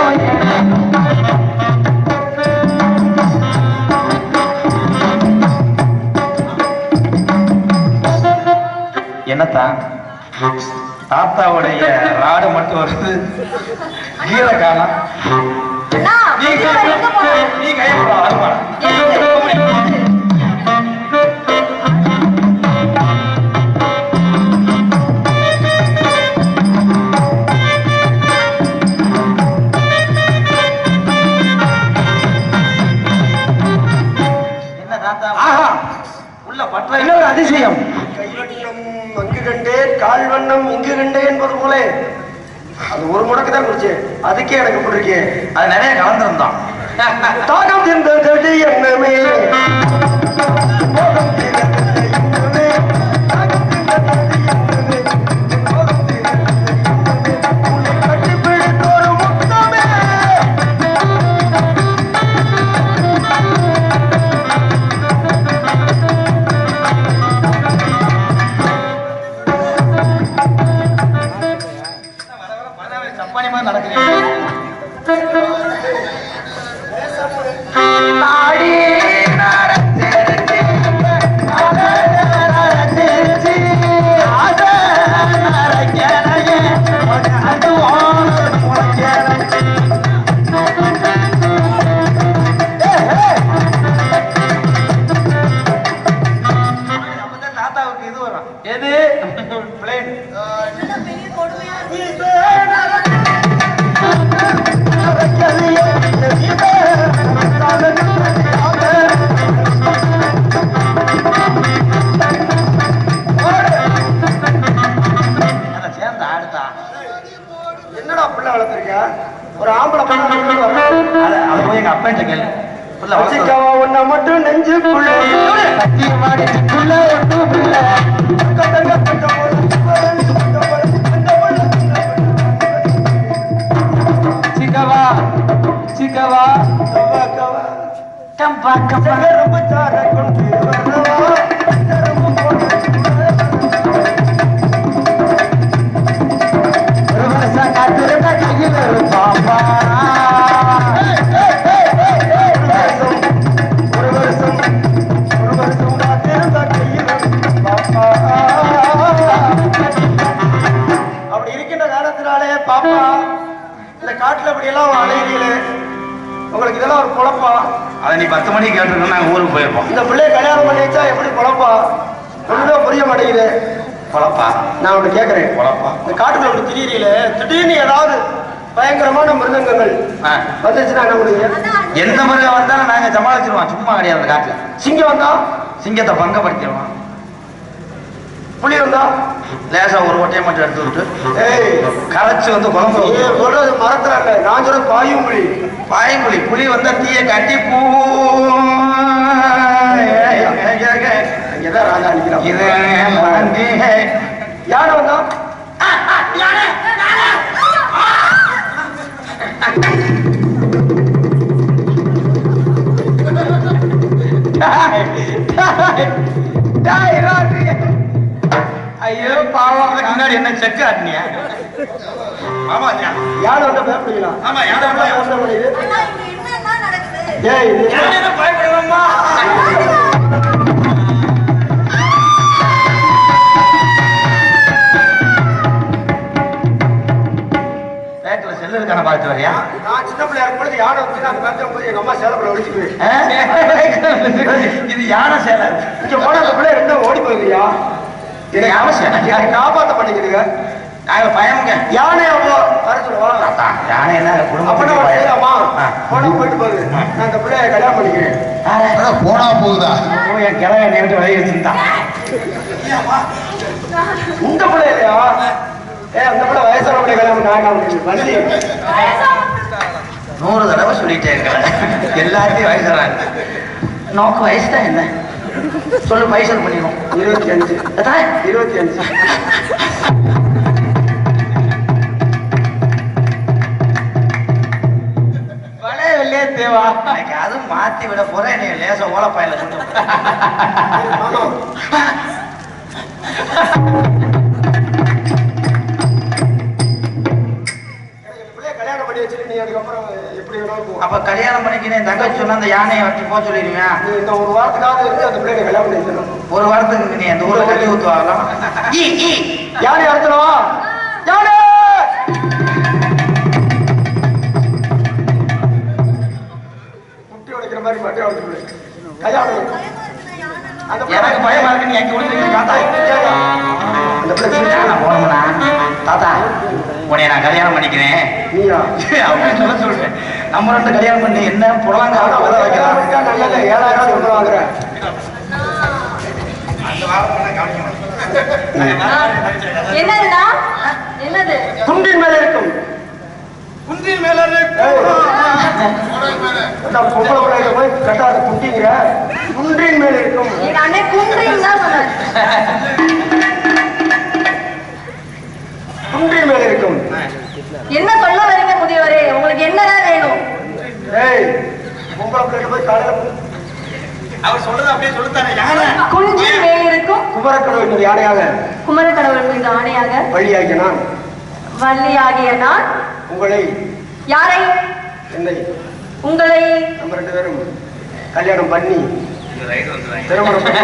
என்னத்தான் தாத்தாவுடைய ராடு மட்டும் வருது கீழே காலம் அண்ணா முதியவர் எங்க போனார்? நீ கைப்பட வருமானம் இன்னொரு அதிசயம் கைவண்ணம் அங்கு கண்டேன் கால் வண்ணம் இங்கு கண்டேன் என்பது போல அது ஒரு முடக்கு தான் குடிச்சேன் அதுக்கே எனக்கு பிடிக்கேன் அது நிறைய கலந்துருந்தோம் தாகம் இருந்தது என்னமே என்னடா பிள்ளை வளர்த்துருக்க ஒரு ஆம்பளை எங்க அப்பா கேள்வி வச்சிக்காவா ஒன்ன மட்டும் நெஞ்சுக்குள்ள சிக்கவா சிக்கவா கம்பா கம்பா ரொம்ப சார கொண்டு அப்படி இருக்கின்ற காலத்தினாலே பாப்பா இந்த காட்டுல அப்படி எல்லாம் அலையிறீங்களே உங்களுக்கு இதெல்லாம் ஒரு குழப்பா அதை நீ 10 மணிக்கு கேட்டிருக்கோம் நாங்க ஊருக்கு போயிருப்போம் இந்த பிள்ளைய கல்யாணம் பண்ணி வச்சா எப்படி குழப்பா ஒண்ணுமே புரிய மாட்டேங்குது குழப்பா நான் ஒண்ணு கேட்கிறேன் குழப்பா இந்த காட்டுல ஒண்ணு திடீரில திடீர்னு ஏதாவது பயங்கரமான மிருகங்கள் வந்துச்சுன்னா என்ன பண்ணுவீங்க எந்த மிருகம் வந்தாலும் நாங்க சமாளிச்சிருவோம் சும்மா கிடையாது அந்த காட்டுல சிங்கம் வந்தா சிங்கத்தை பங்கப்படுத்திடுவோம் புலி வந்தா லேசா ஒரு ஒட்டையை மட்டும் எடுத்து விட்டு ஏய் கரைச்சு வந்து குழம்பு நீ சொல்றது மரத்துல இல்ல நான் சொல்றது பாயும் புலி பாயம்புலி புலி வந்தா தீய கட்டி பூ அங்கதான் ராஜா அடிக்கிறான் இது யானை வந்தா ஐயோ பாவம் முன்னாடி என்ன செக் ஆட்டினியா ஆமா யானை வந்தா பயப்படுவீங்களா ஆமா யானை வந்தா என்ன பண்ணுது அண்ணா இங்க என்ன நடக்குது ஏய் இது பயப்படுவோம்மா பேக்கில் செல்லு இருக்கான பார்த்து வரையா நான் சின்ன பிள்ளையா இருக்கும்போது யானை வந்து அந்த காலத்துல போய் எங்க அம்மா சேலப்பட ஒழிச்சுக்குவேன் இது யானை சேலை இங்க போன அந்த பிள்ளை ரெண்டும் ஓடி போயிருக்கியா இது யானை சேலை காப்பாத்த பண்ணிக்கிறீங்க நாங்க பயமுங்க. யானை அப்போ வர சொல்லுவா. யானை என்ன அப்பனா செய்யலாமா? போனா போயிட்டு போகுது. நான் இந்த பிள்ளைய கல்யாணம் பண்ணிக்கிறேன். போனா போகுதா? என் கிழமை நேற்று விலகி வச்சுட்டான். இந்த பிள்ளை இல்லையா? அந்த பிள்ளை வயசான பிள்ளை கல்யாணம் நான் வள்ளி 100 தடவை சொல்லிட்டே இருக்கிறேன். எல்லாத்தையும் வயசுறாங்க. நோக்கு வயசு தான் என்ன சொல்லு, பைசல் பண்ணிடும். 25. 25. வளையவில்லையே தேவா. அதுவும் மாத்தி விட போறேன். நீ லேச ஓலப்பாயில சொல்லிட்டு கல்யாணம் பண்ணி வச்சுட்டு நீ அதுக்கப்புறம் எப்படி வேணாலும். அப்ப கல்யாணம் பண்ணிக்கினேன் தங்கச்சி சொன்னா அந்த யானையை வச்சு போக சொல்லிடுவேன். நீ இந்த ஒரு வாரத்துக்காக இருந்து அந்த பிள்ளைய கல்யாணம் பண்ணி வச்சிடணும். ஒரு வாரத்துக்கு நீ அந்த ஊர்ல கட்டி ஊத்துவாங்களாம். யானை அறுத்துறோம். யானை முட்டி உடைக்கிற மாதிரி மட்டை உடைச்சு கல்யாணம். எனக்கு பயமா இருக்கு. நீ எங்க ஊருக்கு தாத்தா அந்த பிள்ளை போனோம்னா தாத்தா உன்னை நான் கல்யாணம் பண்ணிக்கிறேன் நீயா அப்படின்னு சொல்றேன். நம்ம 2 கல்யாணம் பண்ணி என்ன புடலாங்க வைக்கலாம். நல்லது 7000 ரூபாய் வாங்குறேன். என்னதுடா? என்னது? குண்டின் மேல இருக்கும். குந்தின் மேல நான் பொம்பளை பிள்ளைங்க போய் கட்டாத குண்டிங்கிற குன்றின் மேல இருக்கும். எங்க அண்ணன் குன்றின்னு தான் சொன்னார். குன்றின் மேல இருக்கும். என்ன சொல்ல வரீங்க முதியவரே? உங்களுக்கு என்னதான் வேணும்? ஏய் பொம்பளை பிள்ளைங்க போய் காலையில அவர் சொல்றது அப்படியே சொல்லித்தானே. யானை குன்றின் மேல் இருக்கும் குமரக்கடவுள் மீது யானையாக குமரக்கடவுள் மீது ஆணையாக வழியாகிய நான் வள்ளியாகிய நான் உங்களை யாரை? என்னை உங்களை நம்ம 2 பேரும் கல்யாணம் பண்ணி திருமணம் பண்ணி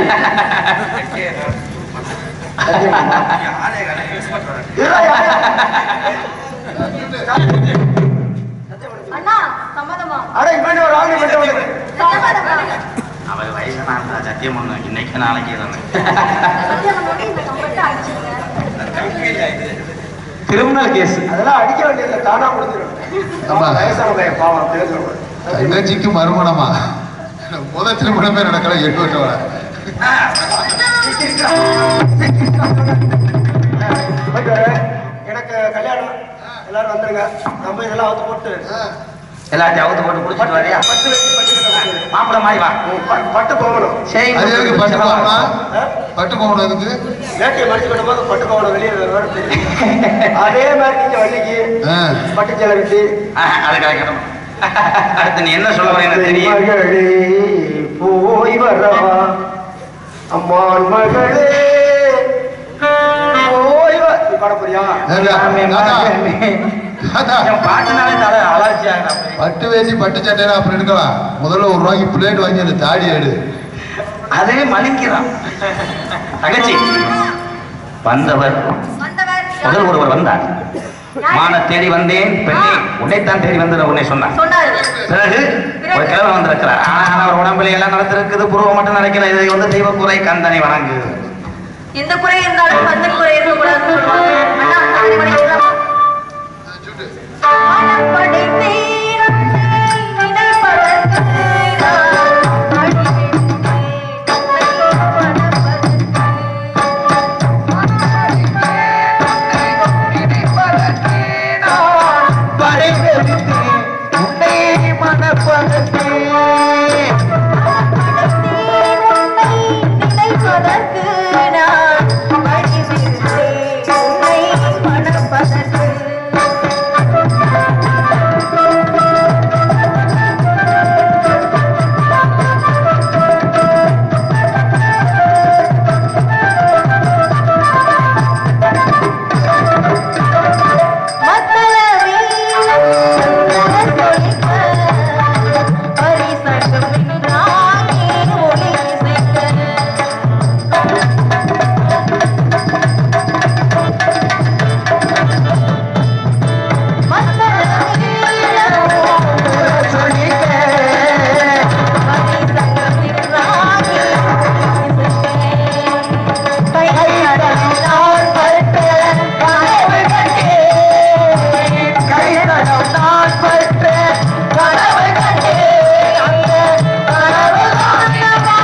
அண்ணா சம்மதமா? அட இப்படி ஒரு ஆணை மட்டும் வந்து சம்மதமா? அவள் வயசான சத்தியம் பண்ணு. இன்னைக்கு நாளைக்கு சத்தியம் பண்ணோடனே இந்த கம்பெனி அடிச்சிருங்க. Criminal case. அதெல்லாம் அடிக்க வேண்டியதில்லை, தானா முடிஞ்சிடும். ஆமா. வயசான பையன் பாவம் பேசுறோம். தங்கச்சிக்கு மறுமணமா? முதல் திருமணமே நடக்கல 8 வருஷம் வர. எனக்கு கல்யாணம் எல்லாரும் வந்துருங்க. நம்ம இதெல்லாம் அவுத்து போட்டு எல்லாத்தையும் அவுத்து போட்டு குடிச்சிட்டு வரையா? பட்டு வச்சு பட்டு மாப்பிள்ள மாதிரி வா. பட்டு போகணும். சரி அது எதுக்கு பட்டு போகணும்? பட்டு போகணும் எதுக்கு? வேட்டையை மடிச்சுக்கிட்ட போது பட்டு போகணும் வெளியே வரும். அதே மாதிரி நீங்க வள்ளிக்கு பட்டு சேலை கட்டி அது கிடைக்கணும். அடுத்து நீ என்ன சொல்ல வர எனக்கு தெரியும். மகளே போய் வரவா அம்மான் மகளே போய் வா. நீ பாட போறியா? என் பாட்டுனாலே தலை அலர்ஜி ஆகிடும். பட்டு வேசி பட்டு சட்டைனா அப்புறம் எடுக்கலாம். முதல்ல 1 ரூபாய்க்கு பிளேட் வாங்கி அந்த தாடி எடு. அதே மலிக்கிறான். தங்கச்சி வந்தவர் முதல் ஒருவர் வந்தார். மான தேடி வந்தேன் பெண்ணே உன்னைத்தான் தேடி வந்து உன்னை சொன்னார். பிறகு ஒரு கிழமை வந்திருக்கிறார். ஆனா அவர் உடம்புல எல்லாம் நடத்திருக்குது. புருவம் மட்டும் நினைக்கிறேன். இதை வந்து தெய்வ குறை கந்தனை வணங்கு. எந்த குறை இருந்தாலும் அந்த குறை இருக்கக்கூடாதுன்னு சொல்லுவாங்க. அண்ணா, சாரி பண்ணிக்கலாம்.